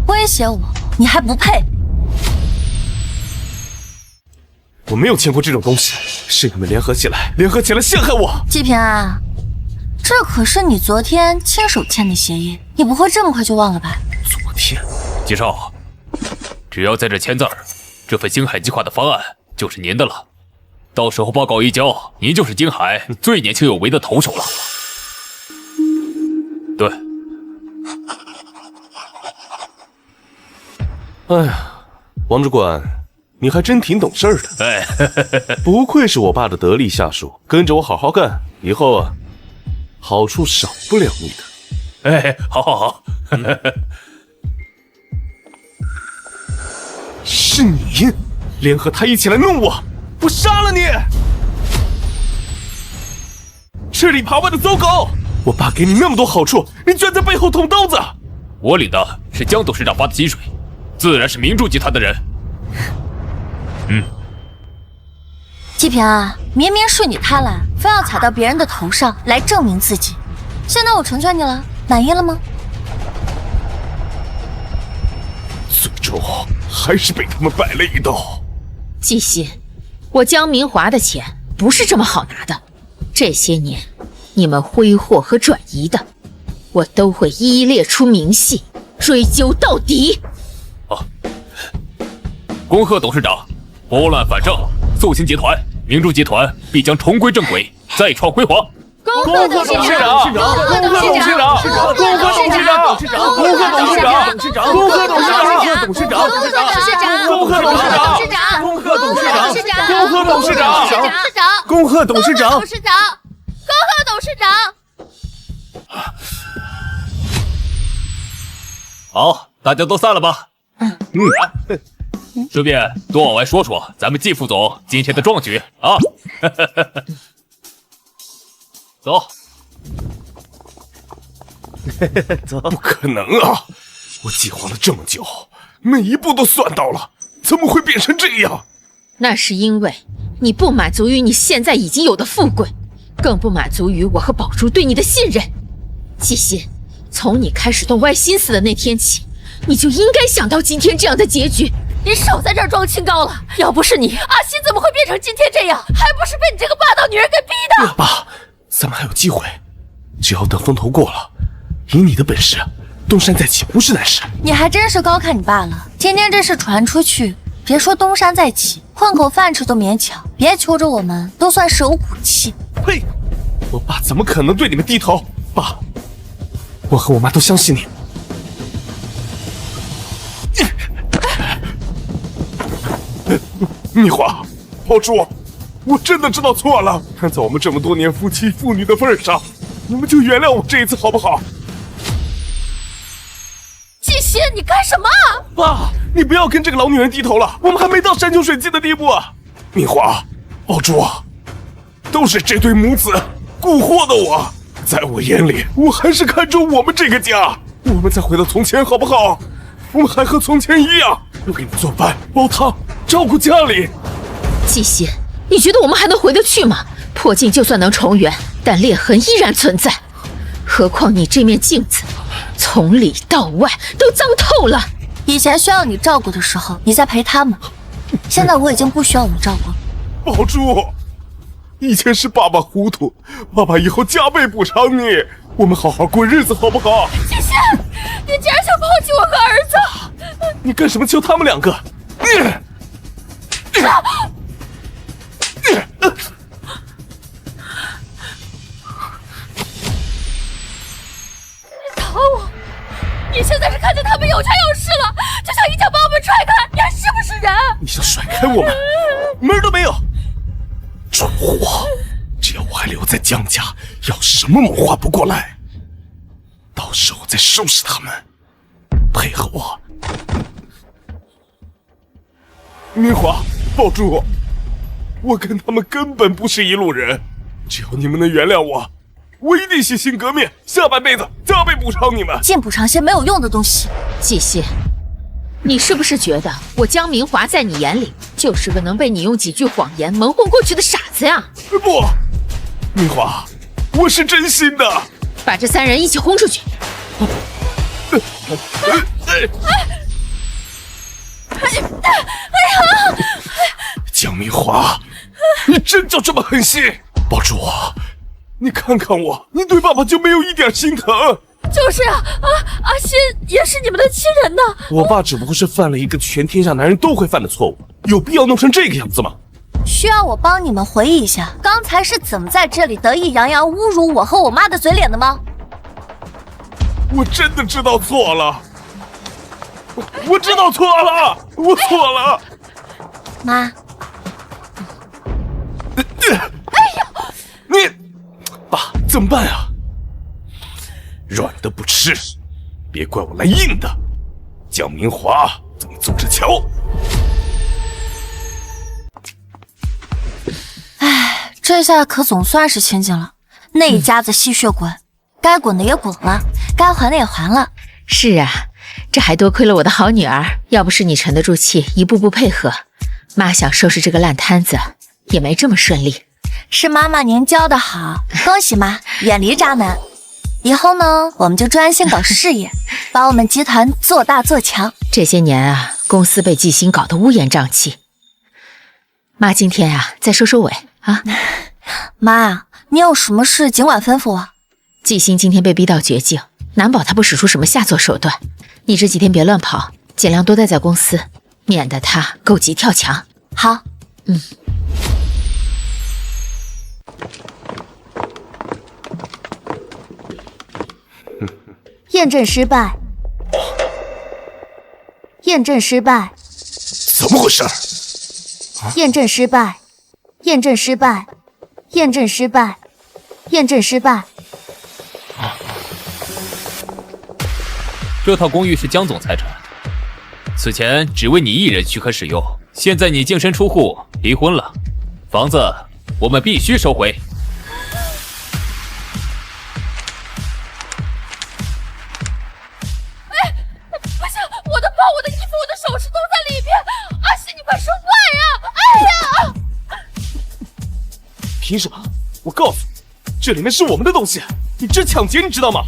Speaker 1: 威胁我，你还不配！
Speaker 3: 我没有签过这种东西，是你们联合起来陷害我！
Speaker 1: 季平安，这可是你昨天亲手签的协议，你不会这么快就忘了吧？
Speaker 3: 昨天，
Speaker 6: 季少，只要在这签字儿，这份星海计划的方案就是您的了。到时候报告一交，您就是京海最年轻有为的头手了。对。
Speaker 3: 哎呀，王主管，你还真挺懂事儿的。
Speaker 6: 哎，
Speaker 3: 不愧是我爸的得力下属，跟着我好好干，以后啊，好处少不了你的。
Speaker 6: 哎，好。
Speaker 3: 是你联合他一起来弄我，我杀了你！吃里扒外的走狗！我爸给你那么多好处，你居然在背后捅刀子！
Speaker 6: 我领的是江董事长发的薪水，自然是明珠集团的人。
Speaker 1: 季平安，明明是你贪婪，非要踩到别人的头上来证明自己。现在我成全你了，满意了吗？
Speaker 2: 最终还是被他们摆了一道。
Speaker 4: 季新，我江明华的钱不是这么好拿的，这些年你们挥霍和转移的，我都会一一列出明细，追究到底。
Speaker 6: 恭贺董事长拨乱反正，肃清集团，明珠集团必将重归正轨，再创辉煌。
Speaker 4: 恭贺董事长！恭贺董事长！
Speaker 3: 恭贺董事长！恭贺董事长！恭贺董事长！董事长！恭贺董事长！恭贺董事长！恭贺董事长！恭贺董事长！
Speaker 8: 董事长，恭贺董事长！
Speaker 6: 好，大家都散了吧。顺便多往外说说咱们季副总今天的壮举啊！走。
Speaker 2: 不可能啊！我计划了这么久，每一步都算到了，怎么会变成这样？
Speaker 4: 那是因为你不满足于你现在已经有的富贵，更不满足于我和宝珠对你的信任。季新，从你开始动歪心思的那天起，你就应该想到今天这样的结局。
Speaker 8: 你少在这儿装清高了！要不是你，阿欣怎么会变成今天这样？还不是被你这个霸道女人给逼的！
Speaker 2: 爸，咱们还有机会，只要等风头过了，以你的本事，东山再起不是难事。
Speaker 1: 你还真是高看你爸了。今天这事传出去，别说东山再起，混口饭吃都勉强，别求着我们都算是有骨气。
Speaker 2: 呸！我爸怎么可能对你们低头？爸，我和我妈都相信你。蜜花，宝珠，我真的知道错了。看在我们这么多年夫妻父女的份上，你们就原谅我这一次好不好？
Speaker 8: 季心，你干什么？
Speaker 2: 爸，你不要跟这个老女人低头了，我们还没到山穷水尽的地步啊！蜜花，宝珠，都是这对母子蛊惑的我。在我眼里，我还是看重我们这个家。我们再回到从前好不好？我们还和从前一样，我给你做饭、煲汤，照顾家里。
Speaker 4: 季心，你觉得我们还能回得去吗？破镜就算能重圆，但裂痕依然存在。何况你这面镜子，从里到外都脏透了。
Speaker 1: 以前需要你照顾的时候，你在陪他们；现在我已经不需要你照顾了。
Speaker 2: 宝珠，以前是爸爸糊涂，爸爸以后加倍补偿你。我们好好过日子好不好？
Speaker 8: 季心，你竟然想抛弃我和儿子！
Speaker 2: 你干什么求他们两个？
Speaker 8: 打我！你现在是看见他们有权有势了，就想一脚把我们踹开，你还是不是人？
Speaker 2: 你想甩开我们，门都没有！蠢货！只要我还留在江家，要什么谋划不过来？到时候再收拾他们，配合我。明华，抱住我！我跟他们根本不是一路人，只要你们能原谅我，我一定洗心革面，下半辈子加倍补偿你们。
Speaker 1: 净补偿些没有用的东西。
Speaker 4: 季心，你是不是觉得我江明华在你眼里就是个能被你用几句谎言蒙混过去的傻子呀？
Speaker 2: 不，明华，我是真心的。
Speaker 4: 把这3人一起轰出去！
Speaker 2: 江明华，你真就这么狠心？抱住我，你看看我，你对爸爸就没有一点心疼？
Speaker 8: 就是啊，阿欣也是你们的亲人呢。
Speaker 2: 我爸只不过是犯了一个全天下男人都会犯的错误，有必要弄成这个样子吗？
Speaker 1: 需要我帮你们回忆一下，刚才是怎么在这里得意洋洋侮辱我和我妈的嘴脸的吗？
Speaker 2: 我真的知道错了，我知道错了，我错了。
Speaker 1: 妈，
Speaker 2: 你，爸，怎么办啊？软的不吃，别怪我来硬的。江明华，等你走着瞧。
Speaker 1: 唉，这下可总算是清静了。那一家子吸血鬼，该滚的也滚了，该还的也还了。
Speaker 4: 是啊，这还多亏了我的好女儿，要不是你沉得住气，一步步配合，妈想收拾这个烂摊子也没这么顺利。
Speaker 1: 是妈妈您教的好，恭喜妈，远离渣男。以后呢，我们就专心搞事业，把我们集团做大做强。
Speaker 4: 这些年啊，公司被季星搞得乌烟瘴气。妈今天啊，再收收尾啊。
Speaker 1: 妈，你有什么事尽管吩咐我。
Speaker 4: 季星今天被逼到绝境，难保他不使出什么下作手段。你这几天别乱跑，尽量多待在公司，免得他狗急跳墙。
Speaker 1: 好，
Speaker 5: 验证失败，验证失败，
Speaker 2: 怎么回事？
Speaker 5: 验证失败，验证失败，验证失败，验证失败。
Speaker 6: 这套公寓是江总财产，此前只为你一人许可使用，现在你净身出户，离婚了，房子我们必须收回。
Speaker 8: 不是，我的包、我的衣服、我的首饰都在里边。阿西，你快说话呀！哎呀！
Speaker 2: 凭什么？我告诉你，这里面是我们的东西，你这抢劫，你知道吗？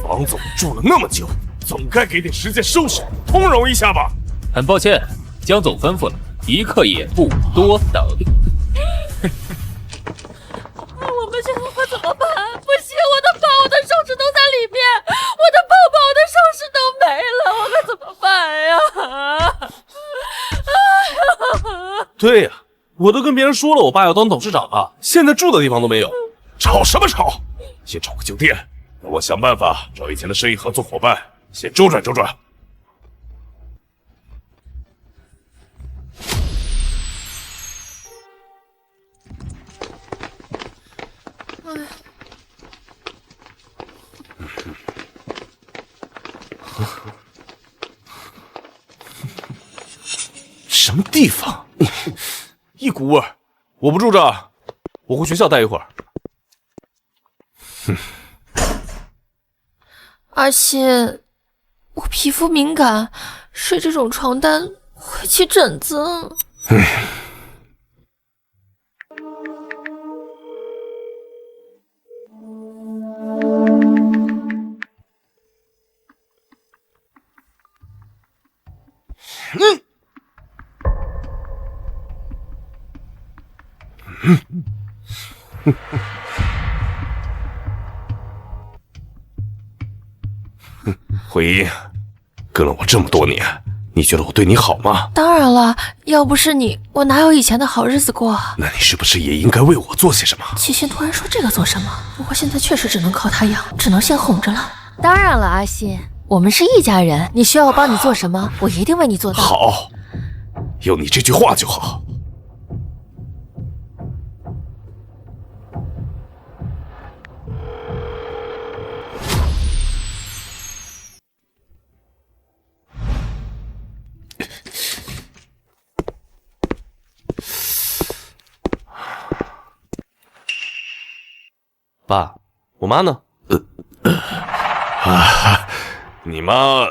Speaker 2: 房总住了那么久，总该给点时间收拾，通融一下吧。
Speaker 6: 很抱歉，江总吩咐了，一刻也不多等。
Speaker 8: 我们现在会怎么办？不行，我的包、我的首饰都在里面，我的包包、我的首饰都没了，我该怎么办呀？
Speaker 3: 对呀，我都跟别人说了，我爸要当董事长了，现在住的地方都没有。
Speaker 2: 吵什么吵？先找个酒店，让我想办法找以前的生意合作伙伴，先周转周转。
Speaker 3: 什么地方？一股味儿。我不住这儿，我回学校待一会儿。
Speaker 8: 阿信，我皮肤敏感，睡这种床单会起疹子。
Speaker 2: 慧英，跟了我这么多年，你觉得我对你好吗？
Speaker 8: 当然了，要不是你，我哪有以前的好日子过？
Speaker 2: 那你是不是也应该为我做些什么？
Speaker 8: 齐心突然说这个做什么？不过现在确实只能靠他养，只能先哄着了。当然了，阿信，我们是一家人，你需要我帮你做什么，我一定为你做到。
Speaker 2: 好，有你这句话就好。
Speaker 3: 爸，我妈呢？
Speaker 2: 你妈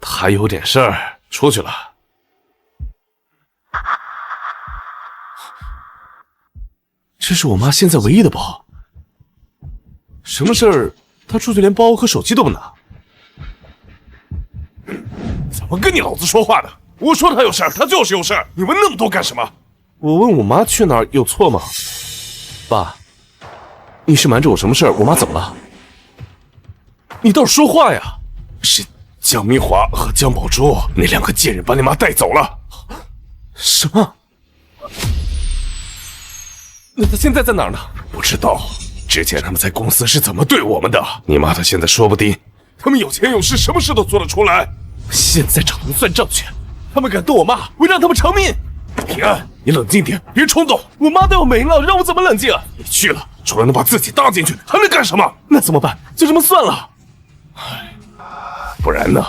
Speaker 2: 她有点事儿，出去了。
Speaker 3: 这是我妈现在唯一的包。什么事儿？她出去连包和手机都不拿。
Speaker 2: 怎么跟你老子说话的？我说她有事儿，她就是有事儿。你问那么多干什么？
Speaker 3: 我问我妈去哪儿有错吗？爸，你是瞒着我什么事儿？我妈怎么了？你倒是说话呀！
Speaker 2: 是江明华和江宝珠那两个贱人把你妈带走了。
Speaker 3: 什么？那她现在在哪儿呢？
Speaker 2: 不知道。之前他们在公司是怎么对我们的？你妈她现在说不定，他们有钱有势，什么事都做得出来。
Speaker 3: 现在找人算账去，他们敢动我妈，我让他们偿命。
Speaker 2: 平安，你冷静点，别冲动。
Speaker 3: 我妈都要没了，让我怎么冷静？
Speaker 2: 你去了，除了能把自己搭进去，还能干什么？
Speaker 3: 那怎么办？就这么算了。
Speaker 2: 不然呢？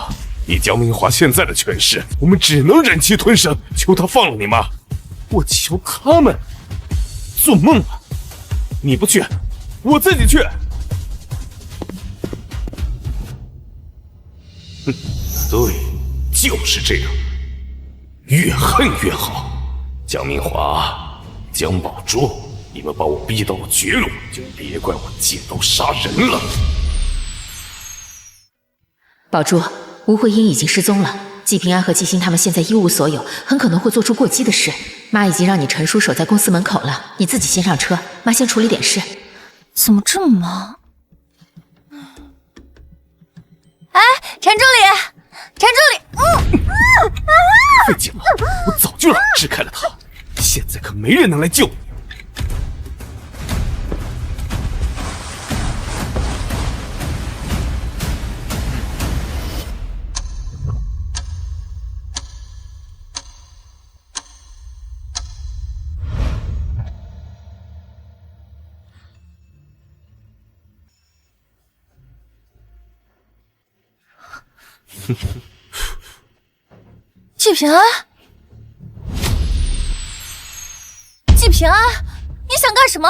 Speaker 2: 以江明华现在的权势，我们只能忍气吞声，求他放了你妈。
Speaker 3: 我求他们？做梦啊！你不去，我自己去。
Speaker 2: 对，就是这样，越恨越好。江明华、江宝珠，你们把我逼到了绝路，就别怪我借刀杀人了。
Speaker 4: 宝珠，吴慧英已经失踪了，季平安和季星他们现在一无所有，很可能会做出过激的事。妈已经让你陈叔守在公司门口了，你自己先上车，妈先处理点事。
Speaker 1: 怎么这么忙？哎，陈助理，陈助理，
Speaker 3: 费劲了，我早就让你支开了他，现在可没人能来救你。
Speaker 1: 季平安，季平安，你想干什么？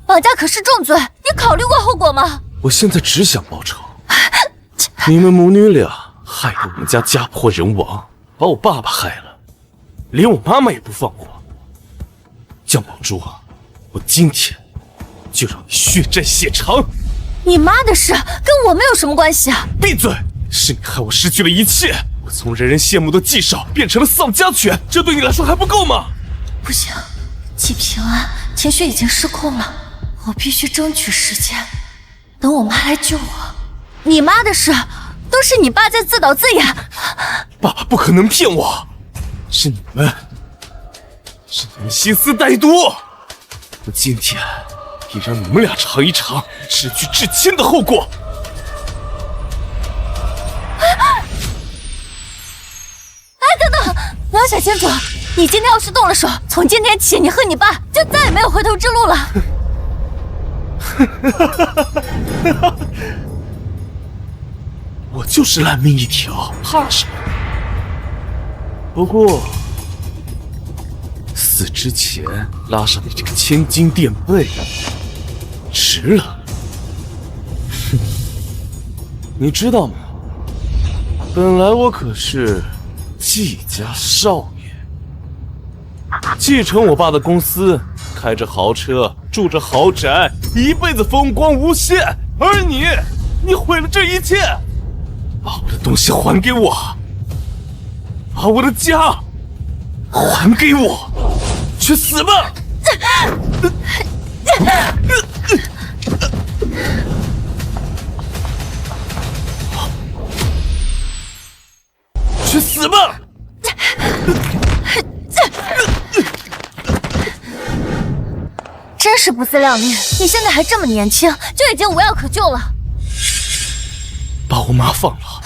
Speaker 1: 绑架可是重罪，你考虑过后果吗？
Speaker 3: 我现在只想报仇。你们母女俩害得我们家家破人亡，把我爸爸害了，连我妈妈也不放过。江宝珠，我今天就让你血债血偿！
Speaker 1: 你妈的事跟我没有什么关系啊！
Speaker 2: 闭嘴！是你害我失去了一切，我从人人羡慕的纪少变成了丧家犬，这对你来说还不够吗？
Speaker 1: 不行，季平安情绪已经失控了，我必须争取时间，等我妈来救我。你妈的事都是你爸在自导自演。
Speaker 2: 爸爸不可能骗我，是你们心思歹毒。我今天也让你们俩尝一尝失去至亲的后果。
Speaker 1: 哎，等等，我要小清楚，你今天要是动了手，从今天起，你和你爸就再也没有回头之路了。
Speaker 2: 我就是烂命一条，怕什么？不过死之前拉上你这个千金垫背，值了。哼，你知道吗？本来我可是季家少爷，继承我爸的公司，开着豪车，住着豪宅，一辈子风光无限。而你毁了这一切，把我的东西还给我，把我的家还给我，去死吧！去死吧！
Speaker 1: 真是不自量力！你现在还这么年轻，就已经无药可救了。
Speaker 2: 把我妈放了，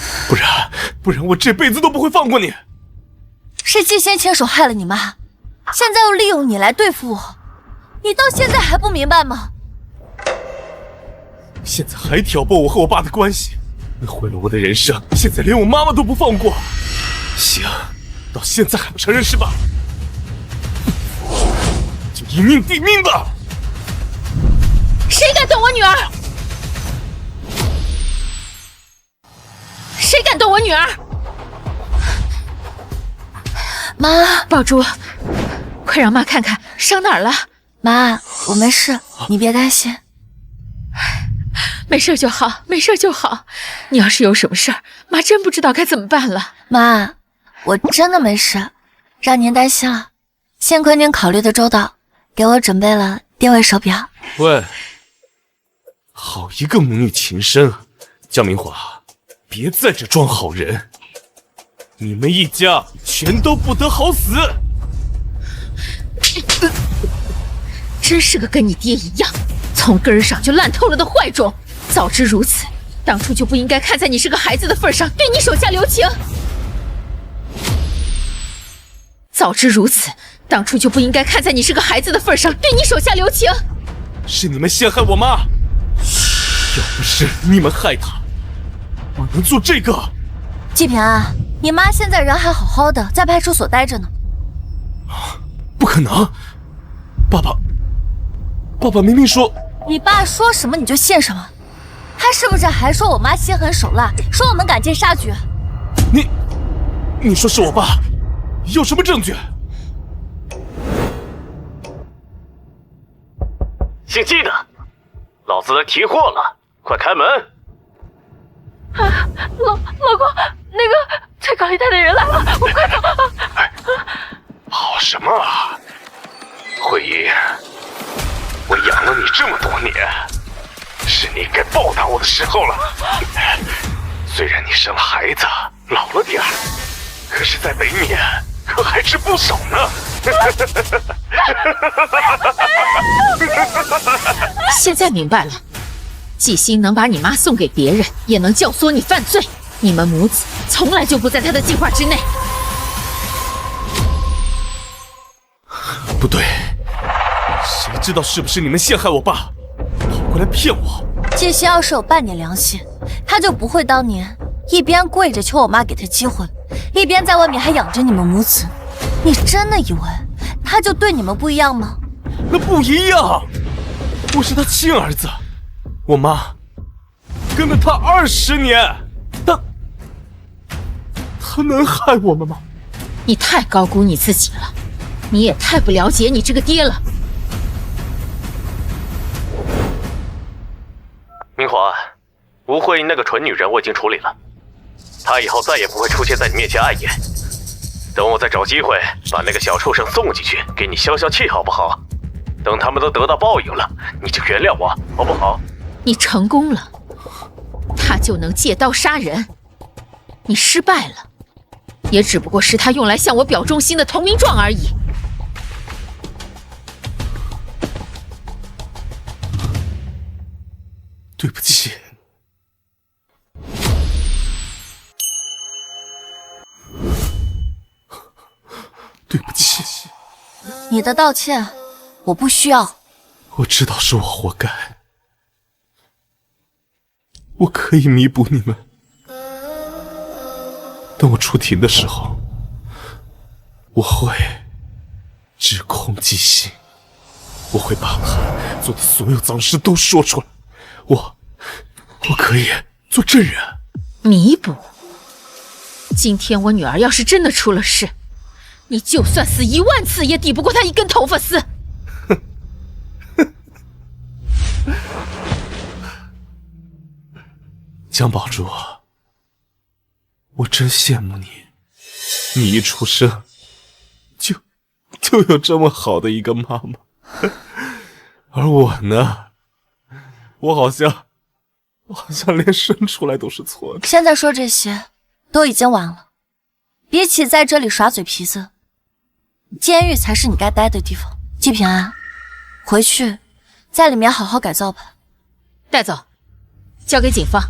Speaker 2: 不然我这辈子都不会放过你。
Speaker 1: 是季先亲手害了你妈，现在又利用你来对付我，你到现在还不明白吗？
Speaker 2: 现在还挑拨我和我爸的关系，你毁了我的人生，现在连我妈妈都不放过。行，到现在还不承认是吧？就一命抵命吧！
Speaker 8: 谁敢动我女儿？谁敢动我女儿？
Speaker 1: 妈，
Speaker 8: 宝珠，快让妈看看伤哪儿了。
Speaker 1: 妈，我没事，你别担心。
Speaker 8: 没事就好，没事就好。你要是有什么事儿，妈真不知道该怎么办了。
Speaker 1: 妈，我真的没事，让您担心了。幸亏您考虑的周到，给我准备了定位手表。
Speaker 2: 喂，好一个母女情深啊！江明华，别在这装好人，你们一家全都不得好死！
Speaker 8: 真是个跟你爹一样，从根儿上就烂透了的坏种。早知如此，当初就不应该看在你是个孩子的份上，对你手下留情。早知如此，当初就不应该看在你是个孩子的份上，对你手下留情。
Speaker 2: 是你们陷害我妈，要不是你们害她，我能做这个？
Speaker 1: 季平安，你妈现在人还好好的，在派出所待着呢。
Speaker 2: 不可能，爸爸明明说……
Speaker 1: 你爸说什么你就信什么，他是不是还说我妈心狠手辣，说我们赶尽杀绝？
Speaker 2: 你说是我爸，有什么证据？
Speaker 9: 姓季的，老子来提货了，快开门！
Speaker 8: 老公，那个崔高利贷的人来了，我们快走！
Speaker 2: 跑什么啊？慧英，我养了你这么多年，是你该报答我的时候了。虽然你生了孩子，老了点儿，可是在北冕可还是不少呢。
Speaker 8: 现在明白了，季星能把你妈送给别人，也能教唆你犯罪。你们母子从来就不在他的计划之内。
Speaker 2: 不对，谁知道是不是你们陷害我爸，跑过来骗我？
Speaker 1: 季星要是有半点良心，他就不会当年一边跪着求我妈给他机会，一边在外面还养着你们母子。你真的以为他就对你们不一样吗？
Speaker 2: 那不一样，我是他亲儿子，我妈跟了他20年，他能害我们吗？
Speaker 8: 你太高估你自己了，你也太不了解你这个爹了。
Speaker 9: 明华，吴慧那个蠢女人我已经处理了，她以后再也不会出现在你面前碍眼。等我再找机会把那个小畜生送进去，给你消消气，好不好？等他们都得到报应了，你就原谅我，好不好？
Speaker 4: 你成功了，他就能借刀杀人；你失败了，也只不过是他用来向我表忠心的投名状而已。
Speaker 2: 对不起。对不起。
Speaker 1: 你的道歉我不需要。
Speaker 2: 我知道是我活该，我可以弥补你们。等我出庭的时候，我会指控季信，我会把他做的所有脏事都说出来。我可以做证人。
Speaker 4: 弥补？今天我女儿要是真的出了事，你就算死10000次也抵不过她一根头发丝。
Speaker 2: 江宝珠，我真羡慕你，你一出生就有这么好的一个妈妈，而我呢，我好像连生出来都是错的。
Speaker 1: 现在说这些都已经晚了，比起在这里耍嘴皮子，监狱才是你该待的地方。季平安，回去在里面好好改造吧。
Speaker 4: 带走，交给警方。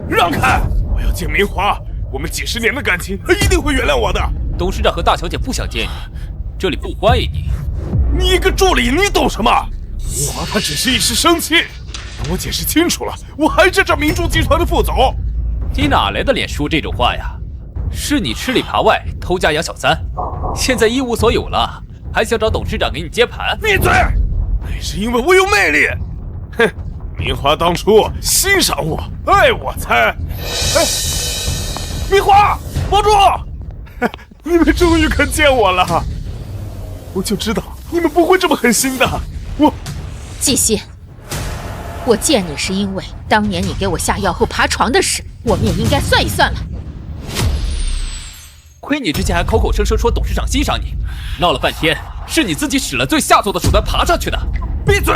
Speaker 2: 让开！我要见明华，我们几10年的感情，他一定会原谅我的。
Speaker 6: 董事长和大小姐不想见你，这里不欢迎你。
Speaker 2: 你一个助理，你懂什么？我他只是一时生气，等我解释清楚了，我还是这明珠集团的副总。
Speaker 6: 你哪来的脸说这种话呀？是你吃里扒外，偷家养小三，现在一无所有了，还想找董事长给你接盘？
Speaker 2: 闭嘴！那是因为我有魅力。哼，明华当初欣赏我，爱我才……明华，保住！你们终于肯见我了，我就知道你们不会这么狠心的。
Speaker 4: 季信，我见你是因为当年你给我下药后爬床的事，我们也应该算一算了。
Speaker 6: 亏你之前还口口声声说董事长欣赏你，闹了半天是你自己使了最下作的手段爬上去的。
Speaker 2: 闭嘴！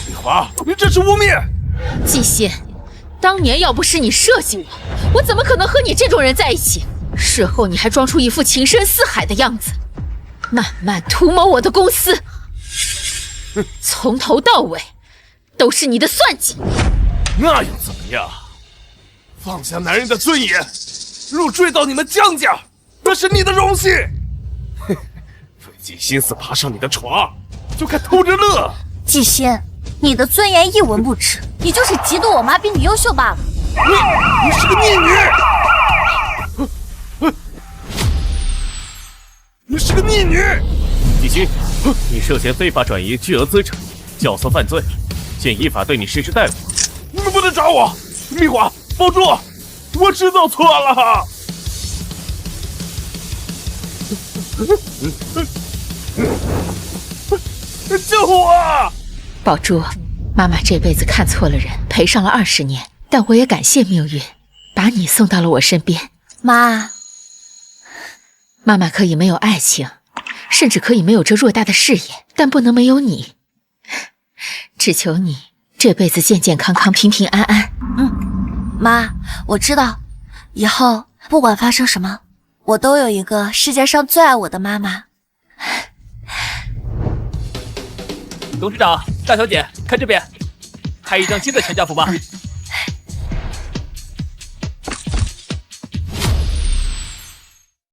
Speaker 2: 明华，你这是污蔑！
Speaker 4: 季信，当年要不是你设计我，我怎么可能和你这种人在一起？事后你还装出一副情深似海的样子，慢慢图谋我的公司，从头到尾都是你的算计。
Speaker 2: 那又怎么样？放下男人的尊严，入赘到你们江家，那是你的荣幸。费尽心思爬上你的床，就该偷着乐。
Speaker 1: 季欣，你的尊严一文不值，你就是嫉妒我妈比你优秀罢了。
Speaker 2: 你是个逆女！你是个逆女！
Speaker 9: 季欣，你涉嫌非法转移巨额资产，教唆犯罪，现依法对你实施逮捕。
Speaker 2: 你们不能抓我！明华，保住！我知道错了。救我！
Speaker 4: 宝珠，妈妈这辈子看错了人，赔上了20年，但我也感谢命运，把你送到了我身边。妈妈可以没有爱情，甚至可以没有这偌大的事业，但不能没有你。只求你这辈子健健康康、平平安安。
Speaker 1: 妈，我知道，以后不管发生什么，我都有一个世界上最爱我的妈妈。
Speaker 6: 董事长，大小姐，看这边，开一张新的全家福吧。